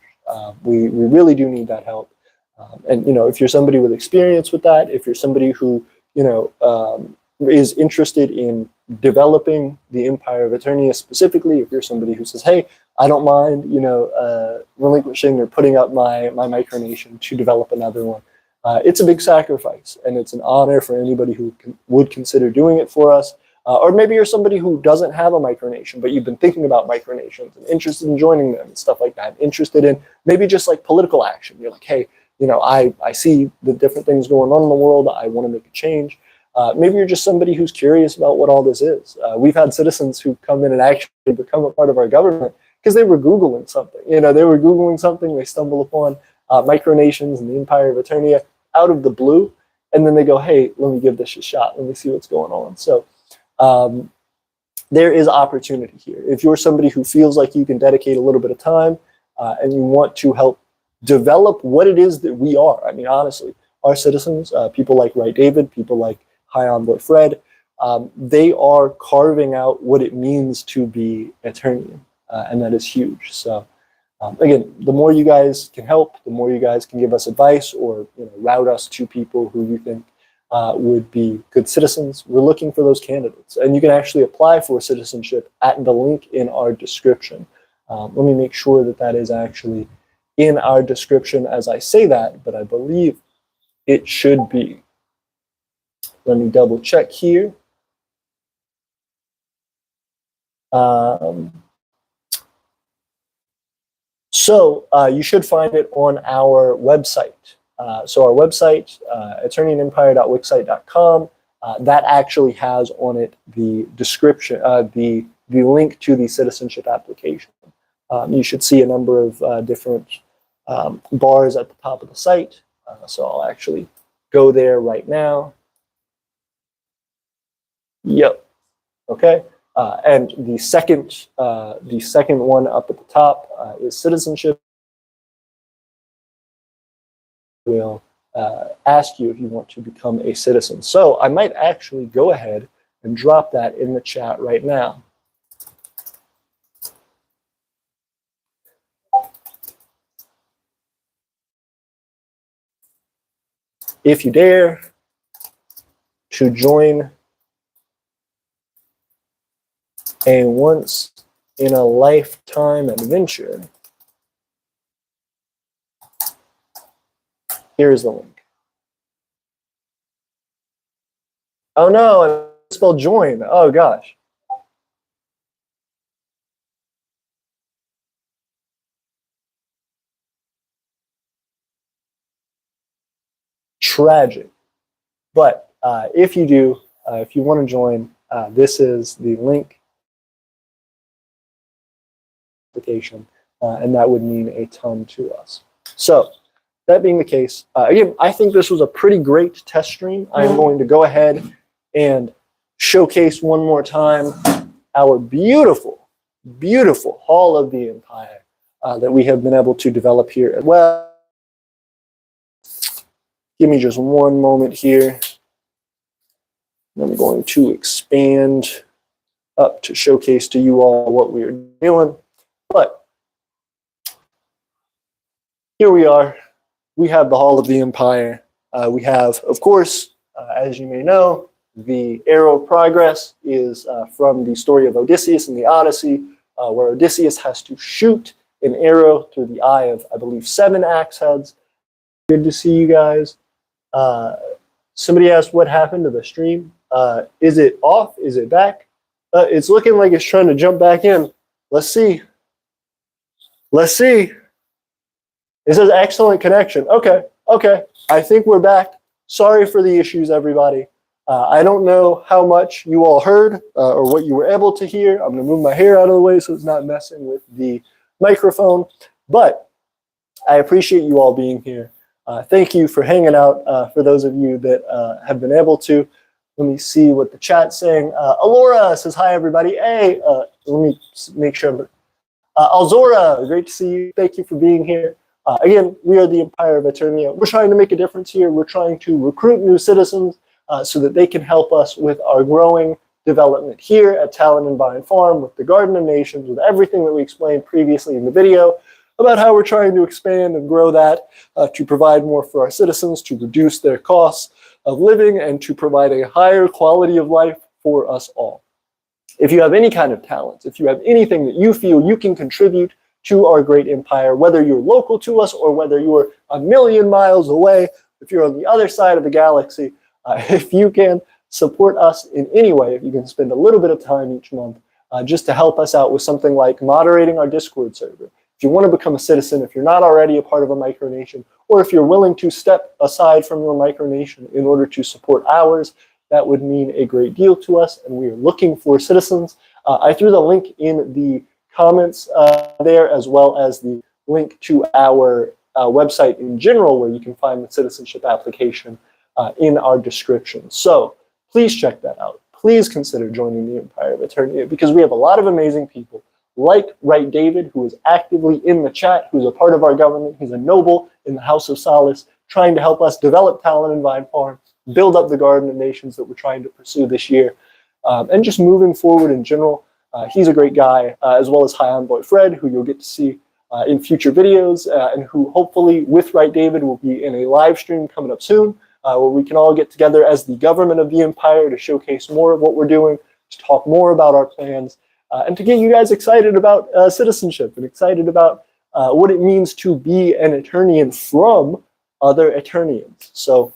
We really do need that help. And, if you're somebody with experience with that, if you're somebody who, is interested in developing the Empire of Aeternia specifically, if you're somebody who says, hey, I don't mind, relinquishing or putting up my micronation to develop another one. It's a big sacrifice, and it's an honor for anybody who would consider doing it for us. Or maybe you're somebody who doesn't have a micronation, but you've been thinking about micronations and interested in joining them and stuff like that. Interested in maybe just like political action. You're like, hey, I see the different things going on in the world. I want to make a change. Maybe you're just somebody who's curious about what all this is. We've had citizens who come in and actually become a part of our government because they were Googling something. They were Googling something. They stumble upon micronations and the Empire of Aeternia out of the blue. And then they go, hey, let me give this a shot. Let me see what's going on. So there is opportunity here. If you're somebody who feels like you can dedicate a little bit of time and you want to help develop what it is that we are. I mean, honestly, our citizens, people like Right David, people like High Envoy Fred. They are carving out what it means to be Aeternian, and that is huge. So again, the more you guys can help, the more you guys can give us advice or route us to people who you think would be good citizens. We're looking for those candidates, and you can actually apply for citizenship at the link in our description. Let me make sure that that is actually in our description as I say that, but I believe it should be. Let me double check here. So you should find it on our website. So our website, aeternianempire.wixsite.com, that actually has on it the description, the link to the citizenship application. You should see a number of different bars at the top of the site. So I'll actually go there right now. Yep. Okay. And the second one up at the top is citizenship. Will ask you if you want to become a citizen. So I might actually go ahead and drop that in the chat right now. If you dare to join a once-in-a-lifetime adventure, here's the link. Oh no, I spelled join. Oh gosh. Tragic. But if you do, if you want to join, this is the link application, and that would mean a ton to us. So that being the case, again, I think this was a pretty great test stream. I'm going to go ahead and showcase one more time our beautiful, beautiful Hall of the Empire that we have been able to develop here as well. Give me just one moment here. I'm going to expand up to showcase to you all what we are doing. But here we are. We have the Hall of the Empire. We have, of course, as you may know, the Arrow of Progress is from the story of Odysseus in the Odyssey, where Odysseus has to shoot an arrow through the eye of, I believe, 7 axe heads. Good to see you guys. Somebody asked what happened to the stream. Is it off? Is it back? It's looking like it's trying to jump back in. Let's see. Let's see. It says excellent connection. Okay, okay. I think we're back. Sorry for the issues, everybody. I don't know how much you all heard or what you were able to hear. I'm going to move my hair out of the way so it's not messing with the microphone. But I appreciate you all being here. Thank you for hanging out. For those of you that have been able to, let me see what the chat's saying. Alora says, hi, everybody. Hey, let me make sure. Alzora, great to see you. Thank you for being here. Again, we are the Empire of Aeternia. We're trying to make a difference here. We're trying to recruit new citizens so that they can help us with our growing development here at Talon and Vine Farm, with the Garden of Nations, with everything that we explained previously in the video about how we're trying to expand and grow that to provide more for our citizens, to reduce their costs of living, and to provide a higher quality of life for us all. If you have any kind of talents, if you have anything that you feel you can contribute to our great empire, whether you're local to us or whether you're a million miles away, if you're on the other side of the galaxy, if you can support us in any way, if you can spend a little bit of time each month just to help us out with something like moderating our Discord server. If you want to become a citizen, if you're not already a part of a micronation, or if you're willing to step aside from your micronation in order to support ours, that would mean a great deal to us, and we are looking for citizens. I threw the link in the comments there, as well as the link to our website in general, where you can find the citizenship application in our description. So please check that out. Please consider joining the Empire of Aeternia, because we have a lot of amazing people like Right David, who is actively in the chat, who's a part of our government. He's a noble in the House of Solace. trying to help us develop Talon and Vine Farm, build up the Garden of Nations that we're trying to pursue this year, and just moving forward in general. He's a great guy, as well as High Envoy Fred, who you'll get to see in future videos, and who hopefully with Right David will be in a live stream coming up soon, where we can all get together as the government of the Empire to showcase more of what we're doing, to talk more about our plans, and to get you guys excited about citizenship and excited about what it means to be an Aeternian from other Aeternians. So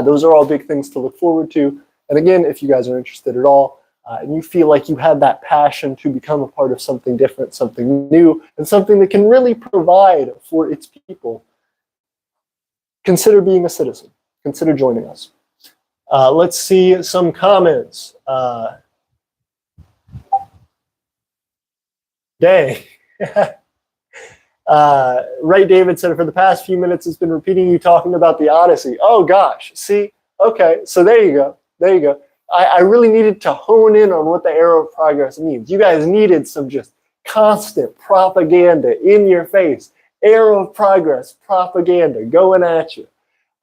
those are all big things to look forward to. And again, if you guys are interested at all, and you feel like you have that passion to become a part of something different, something new, and something that can really provide for its people, consider being a citizen. Consider joining us. Let's see some comments. Dang. Right, David said, for the past few minutes, it's been repeating you talking about the Odyssey. Oh, gosh. See? Okay, so there you go. There you go. I really needed to hone in on what the arrow of progress means. You guys needed some just constant propaganda in your face. Arrow of progress, propaganda going at you.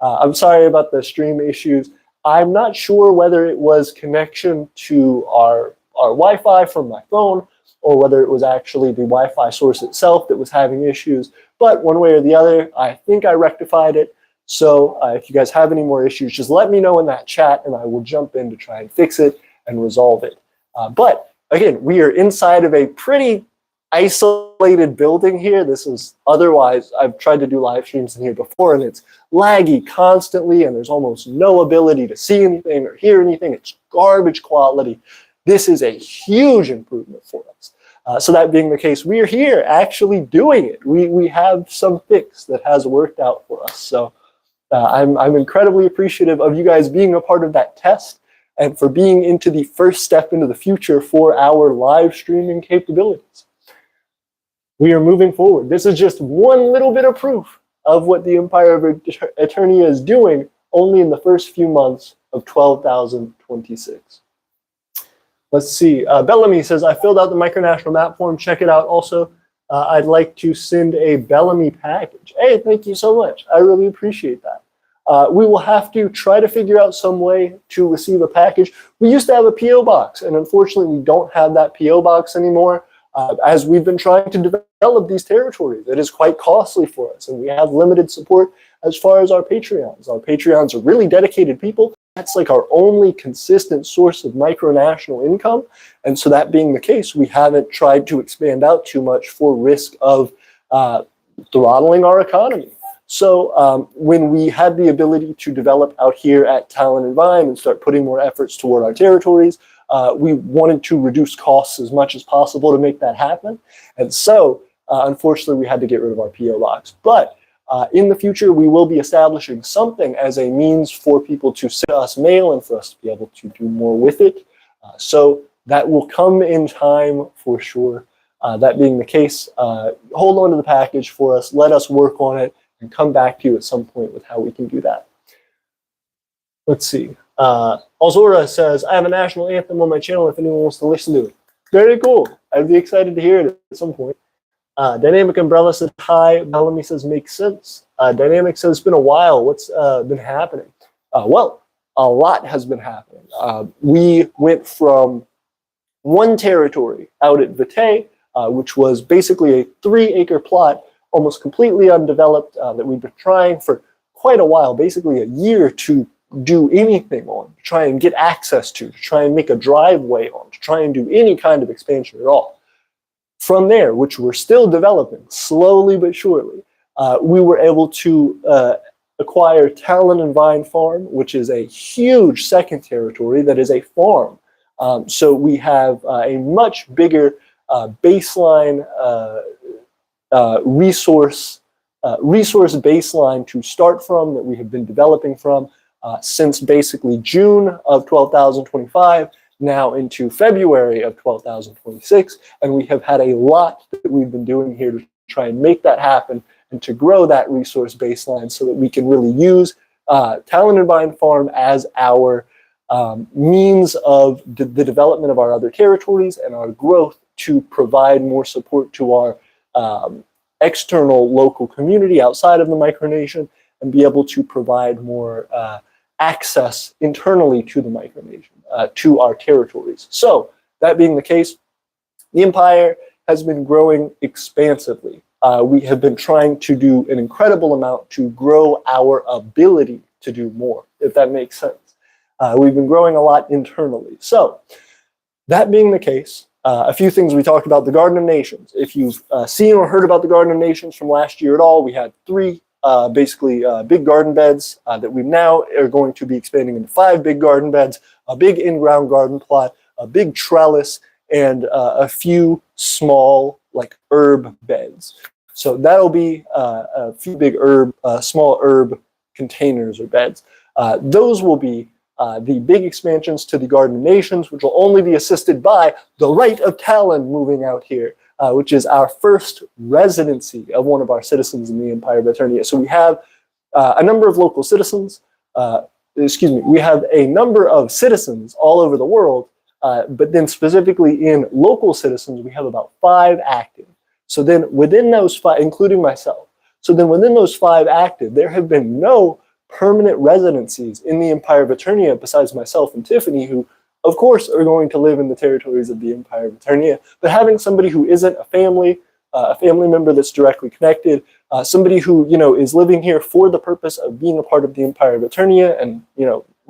I'm sorry about the stream issues. I'm not sure whether it was connection to our Wi-Fi from my phone or whether it was actually the Wi-Fi source itself that was having issues. But one way or the other, I think I rectified it. So if you guys have any more issues, just let me know in that chat and I will jump in to try and fix it and resolve it. But again, we are inside of a pretty isolated building here. This is otherwise, I've tried to do live streams in here before and it's laggy constantly and there's almost no ability to see anything or hear anything. It's garbage quality. This is a huge improvement for us. So that being the case, we are here actually doing it. We have some fix that has worked out for us. So I'm incredibly appreciative of you guys being a part of that test and for being into the first step into the future for our live streaming capabilities. We are moving forward. This is just one little bit of proof of what the Empire of Aeternia is doing only in the first few months of 12,026. Let's see. Bellamy says, I filled out the micronational map form. Check it out. Also, I'd like to send a Bellamy package. Hey, thank you so much. I really appreciate that. We will have to try to figure out some way to receive a package. We used to have a P.O. box, and unfortunately, we don't have that P.O. box anymore. As we've been trying to develop these territories, it is quite costly for us, and we have limited support as far as our Patreons. Our Patreons are really dedicated people. That's like our only consistent source of micronational income. And so that being the case, we haven't tried to expand out too much for risk of throttling our economy. So when we had the ability to develop out here at Talon and Vine and start putting more efforts toward our territories, we wanted to reduce costs as much as possible to make that happen. And so unfortunately, we had to get rid of our P.O. box. But in the future, we will be establishing something as a means for people to send us mail and for us to be able to do more with it. So that will come in time for sure. That being the case, hold on to the package for us, let us work on it, and come back to you at some point with how we can do that. Let's see. Alzora says, I have a national anthem on my channel if anyone wants to listen to it. Very cool. I'd be excited to hear it at some point. Dynamic Umbrella said, hi. Bellamy says, makes sense. Dynamic says, it's been a while. What's been happening? Well, a lot has been happening. We went from one territory out at Vitae, which was basically a 3-acre plot, almost completely undeveloped, that we've been trying for quite a while, basically a year to do anything on, to try and get access to try and make a driveway on, to try and do any kind of expansion at all. From there, which we're still developing, slowly but surely, we were able to acquire Talon and Vine Farm, which is a huge second territory that is a farm. So we have a much bigger baseline resource baseline to start from that we have been developing from since basically June of 12,025. Now into February of 12,026, and we have had a lot that we've been doing here to try and make that happen and to grow that resource baseline so that we can really use Talon and Vine Farm as our means of the development of our other territories and our growth to provide more support to our external local community outside of the micronation, and be able to provide more access internally to the micronation, to our territories. So that being the case, the empire has been growing expansively. We have been trying to do an incredible amount to grow our ability to do more, if that makes sense. We've been growing a lot internally. So that being the case, a few things we talked about: the Garden of Nations. If you've seen or heard about the Garden of Nations from last year at all, we had three big garden beds that we now are going to be expanding into 5 big garden beds, a big in-ground garden plot, a big trellis, and a few small like herb beds. So that'll be a few big small herb containers or beds. Those will be the big expansions to the Garden of Nations, which will only be assisted by the Right of Talon moving out here, which is our first residency of one of our citizens in the Empire of Aeternia. So we have a number of local citizens, we have a number of citizens all over the world, but then specifically in local citizens, we have about 5 active. So then within those 5, including myself, so then within those 5 active, there have been no permanent residencies in the Empire of Aeternia besides myself and Tiffany, who of course are going to live in the territories of the Empire of Aeternia. But having somebody who isn't a family member that's directly connected, somebody who is living here for the purpose of being a part of the Empire of Aeternia and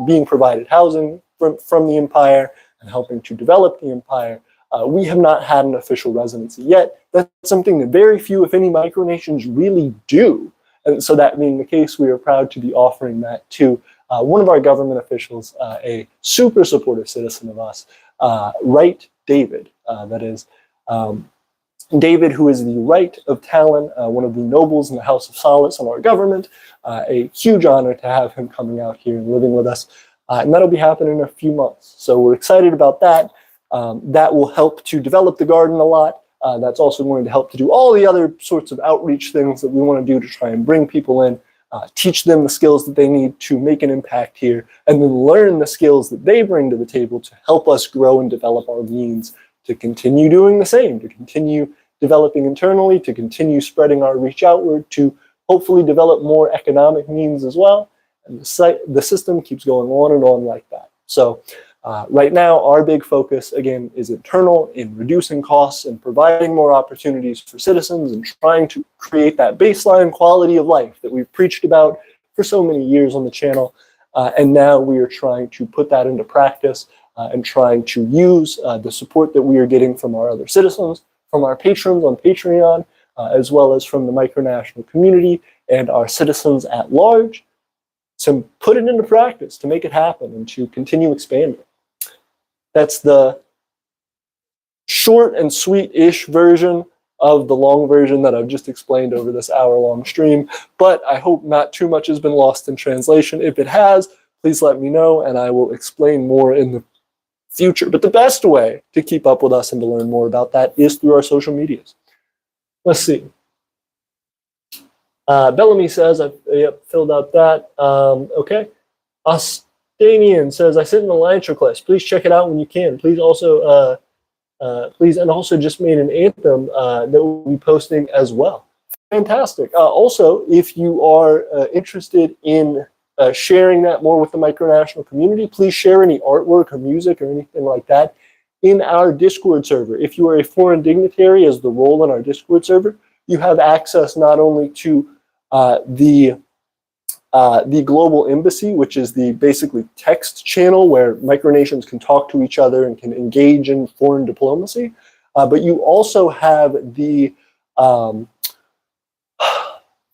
being provided housing from the Empire and helping to develop the Empire, we have not had an official residency yet. That's something that very few, if any, micronations really do. And so that being the case, we are proud to be offering that to one of our government officials, a super supportive citizen of us, Right David. That is David, who is the Right of Talon, one of the nobles in the House of Solace in our government. A huge honor to have him coming out here and living with us. And that'll be happening in a few months. So we're excited about that. That will help to develop the garden a lot. That's also going to help to do all the other sorts of outreach things that we want to do to try and bring people in, teach them the skills that they need to make an impact here, and then learn the skills that they bring to the table to help us grow and develop our means to continue doing the same, to continue developing internally, to continue spreading our reach outward, to hopefully develop more economic means as well. And the system keeps going on and on like that. So right now, our big focus, again, is internal, in reducing costs and providing more opportunities for citizens and trying to create that baseline quality of life that we've preached about for so many years on the channel. And now we are trying to put that into practice and trying to use the support that we are getting from our other citizens, from our patrons on Patreon, as well as from the micronational community and our citizens at large, to put it into practice, to make it happen, and to continue expanding. That's the short and sweet-ish version of the long version that I've just explained over this hour-long stream, but I hope not too much has been lost in translation. If it has, please let me know, and I will explain more in the future. But the best way to keep up with us and to learn more about that is through our social medias. Let's see. Bellamy says, I've filled out that. Okay. Ostanian says, I sit in the Alliance request. Please check it out when you can. Please also, and also just made an anthem that we'll be posting as well. Fantastic. Also, if you are interested in sharing that more with the micronational community, please share any artwork or music or anything like that in our Discord server. If you are a foreign dignitary, as the role in our Discord server, you have access not only to the global embassy, which is the basically text channel where micronations can talk to each other and can engage in foreign diplomacy, but you also have the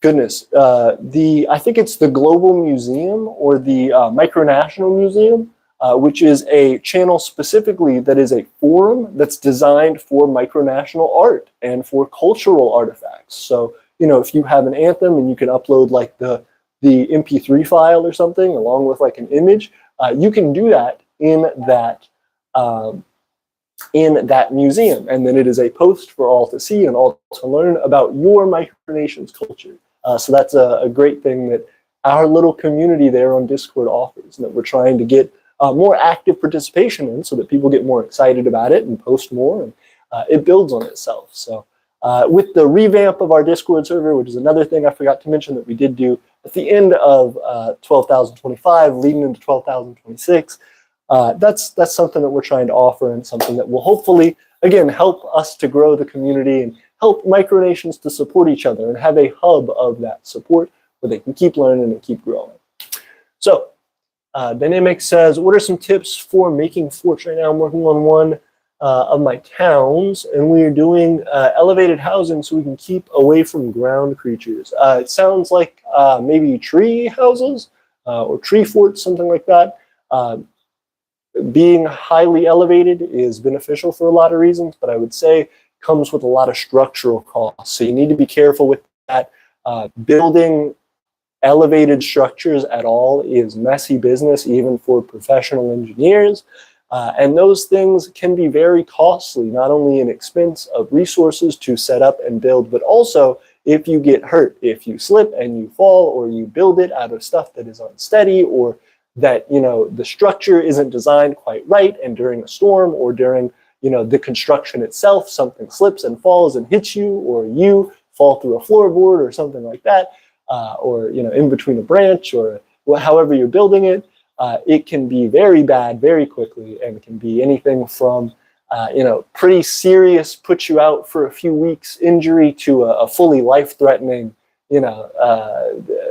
I think it's the Global Museum or the Micronational Museum, which is a channel specifically that is a forum that's designed for micronational art and for cultural artifacts. So, if you have an anthem and you can upload like the MP3 file or something along with like an image, you can do that in that museum, and then it is a post for all to see and all to learn about your micronation's culture. So that's a great thing that our little community there on Discord offers, and that we're trying to get more active participation in so that people get more excited about it and post more, and it builds on itself. So With the revamp of our Discord server, which is another thing I forgot to mention that we did do at the end of 12,025, leading into 12,026, that's something that we're trying to offer, and something that will hopefully, again, help us to grow the community and help micronations to support each other and have a hub of that support where they can keep learning and keep growing. So, Dynamic says, what are some tips for making forts? Right now I'm working on one of my towns, and we are doing elevated housing so we can keep away from ground creatures. It sounds like maybe tree houses or tree forts, something like that. Being highly elevated is beneficial for a lot of reasons, but I would say comes with a lot of structural costs. So you need to be careful with that. Building elevated structures at all is messy business, even for professional engineers. And those things can be very costly, not only in expense of resources to set up and build, but also if you get hurt, if you slip and you fall, or you build it out of stuff that is unsteady, or that, you know, the structure isn't designed quite right, and during a storm or during, you know, the construction itself, something slips and falls and hits you, or you fall through a floorboard or something like that, or, you know, in between a branch, or however you're building it, it can be very bad very quickly, and it can be anything from, you know, pretty serious, put you out for a few weeks injury, to a fully life-threatening, you know,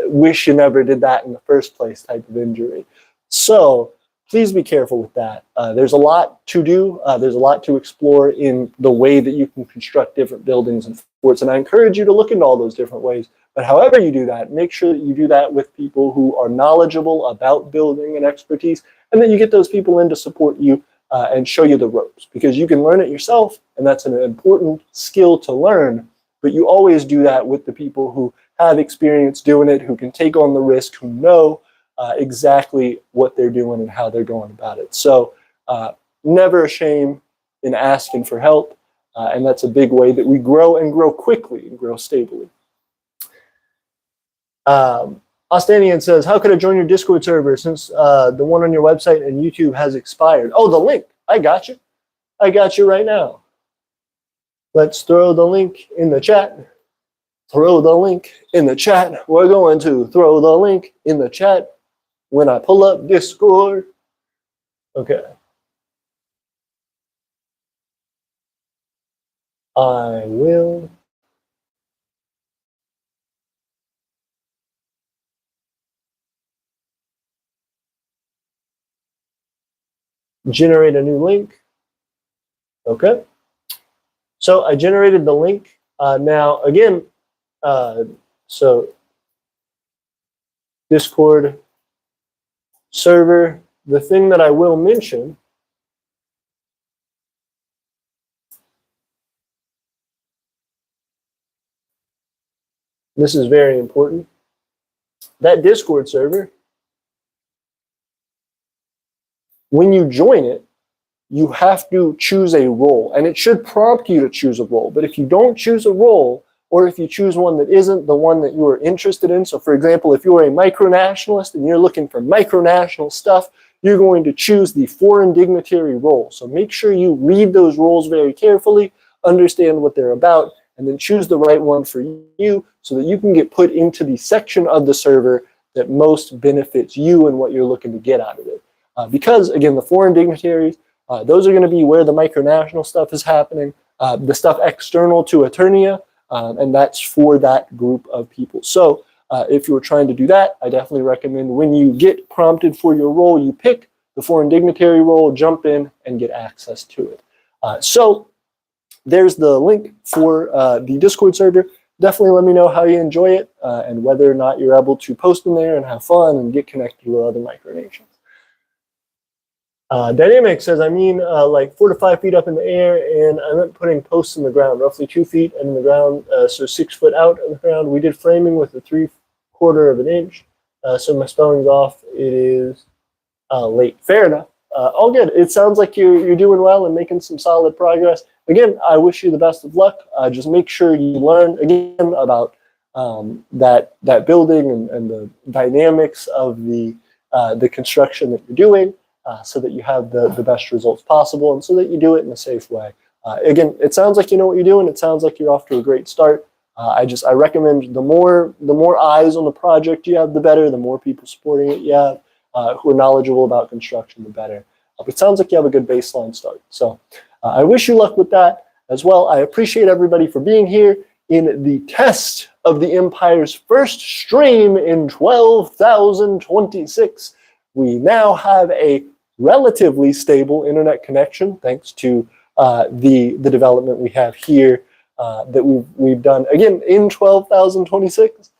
wish you never did that in the first place type of injury. So please be careful with that. There's a lot to do. There's a lot to explore in the way that you can construct different buildings and forts, and I encourage you to look into all those different ways. But however you do that, make sure that you do that with people who are knowledgeable about building and expertise, and then you get those people in to support you and show you the ropes, because you can learn it yourself, and that's an important skill to learn, but you always do that with the people who have experience doing it, who can take on the risk, who know exactly what they're doing and how they're going about it. So never a shame in asking for help, and that's a big way that we grow, and grow quickly and grow stably. Ostanian says, how could I join your Discord server since the one on your website and YouTube has expired? Oh, the link. I got you. I got you right now. Let's throw the link in the chat. Throw the link in the chat. We're going to throw the link in the chat when I pull up Discord. Okay. I will generate a new link. Okay. So I generated the link. Now, again, so Discord server, the thing that I will mention this is very important. That Discord server, when you join it, you have to choose a role, and it should prompt you to choose a role. But if you don't choose a role, or if you choose one that isn't the one that you are interested in, so for example, if you're a micronationalist and you're looking for micronational stuff, you're going to choose the foreign dignitary role. So make sure you read those roles very carefully, understand what they're about, and then choose the right one for you so that you can get put into the section of the server that most benefits you and what you're looking to get out of it. Because, again, the foreign dignitaries, those are going to be where the micronational stuff is happening, the stuff external to Aeternia, and that's for that group of people. So if you're trying to do that, I definitely recommend when you get prompted for your role, you pick the foreign dignitary role, jump in, and get access to it. So there's the link for the Discord server. Definitely let me know how you enjoy it and whether or not you're able to post in there and have fun and get connected with other micronations. Dynamic says, I mean, like 4 to 5 feet up in the air, and I meant putting posts in the ground, roughly 2 feet in the ground, so 6 foot out of the ground. We did framing with a 3/4 of an inch, so my spelling's off. It is late. Fair enough. All good. It sounds like you're doing well and making some solid progress. Again, I wish you the best of luck. Just make sure you learn again about that building and the dynamics of the construction that you're doing. So that you have the best results possible, and so that you do it in a safe way. Again, it sounds like you know what you're doing. It sounds like you're off to a great start. I recommend the more eyes on the project you have, the better. The more people supporting it you have, who are knowledgeable about construction, the better. But it sounds like you have a good baseline start. So I wish you luck with that as well. I appreciate everybody for being here in the test of the Empire's first stream in 12,026. We now have a relatively stable internet connection thanks to the development we have here that we've done, again, in 12,026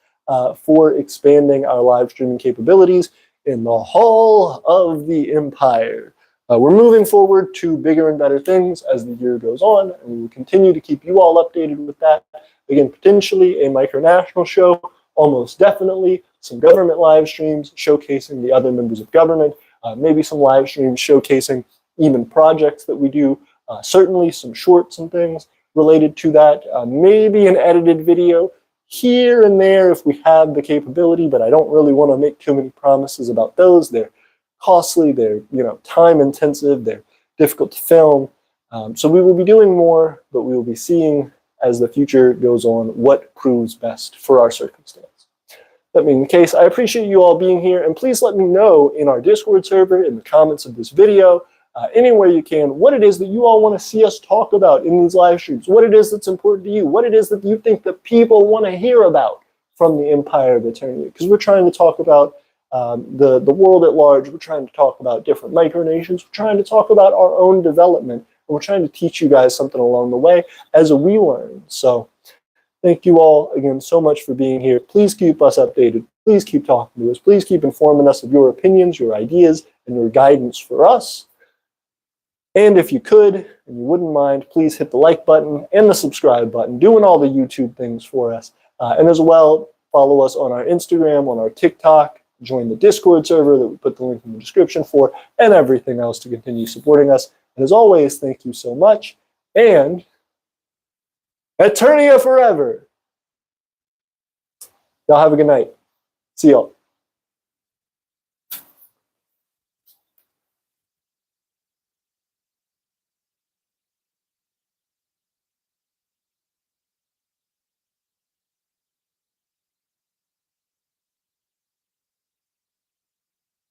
for expanding our live streaming capabilities in the Hall of the Empire. We're moving forward to bigger and better things as the year goes on, and we will continue to keep you all updated with that. Again, potentially a micronational show, almost definitely some government live streams showcasing the other members of government, maybe some live streams showcasing even projects that we do, certainly some shorts and things related to that, maybe an edited video here and there if we have the capability, but I don't really want to make too many promises about those. They're costly, they're time intensive, they're difficult to film. So we will be doing more, but we will be seeing as the future goes on what proves best for our circumstance. That being the case, I appreciate you all being here, and please let me know in our Discord server, in the comments of this video, anywhere you can, what it is that you all want to see us talk about in these live streams, what it is that's important to you, what it is that you think that people want to hear about from the Empire of Aeternia, because we're trying to talk about the world at large, we're trying to talk about different micronations, we're trying to talk about our own development, and we're trying to teach you guys something along the way as we learn. So thank you all again so much for being here. Please keep us updated. Please keep talking to us. Please keep informing us of your opinions, your ideas, and your guidance for us. And if you could, and you wouldn't mind, please hit the like button and the subscribe button, doing all the YouTube things for us. And as well, follow us on our Instagram, on our TikTok, join the Discord server that we put the link in the description for, and everything else to continue supporting us. And as always, thank you so much, and Aeternia forever! Y'all have a good night. See y'all.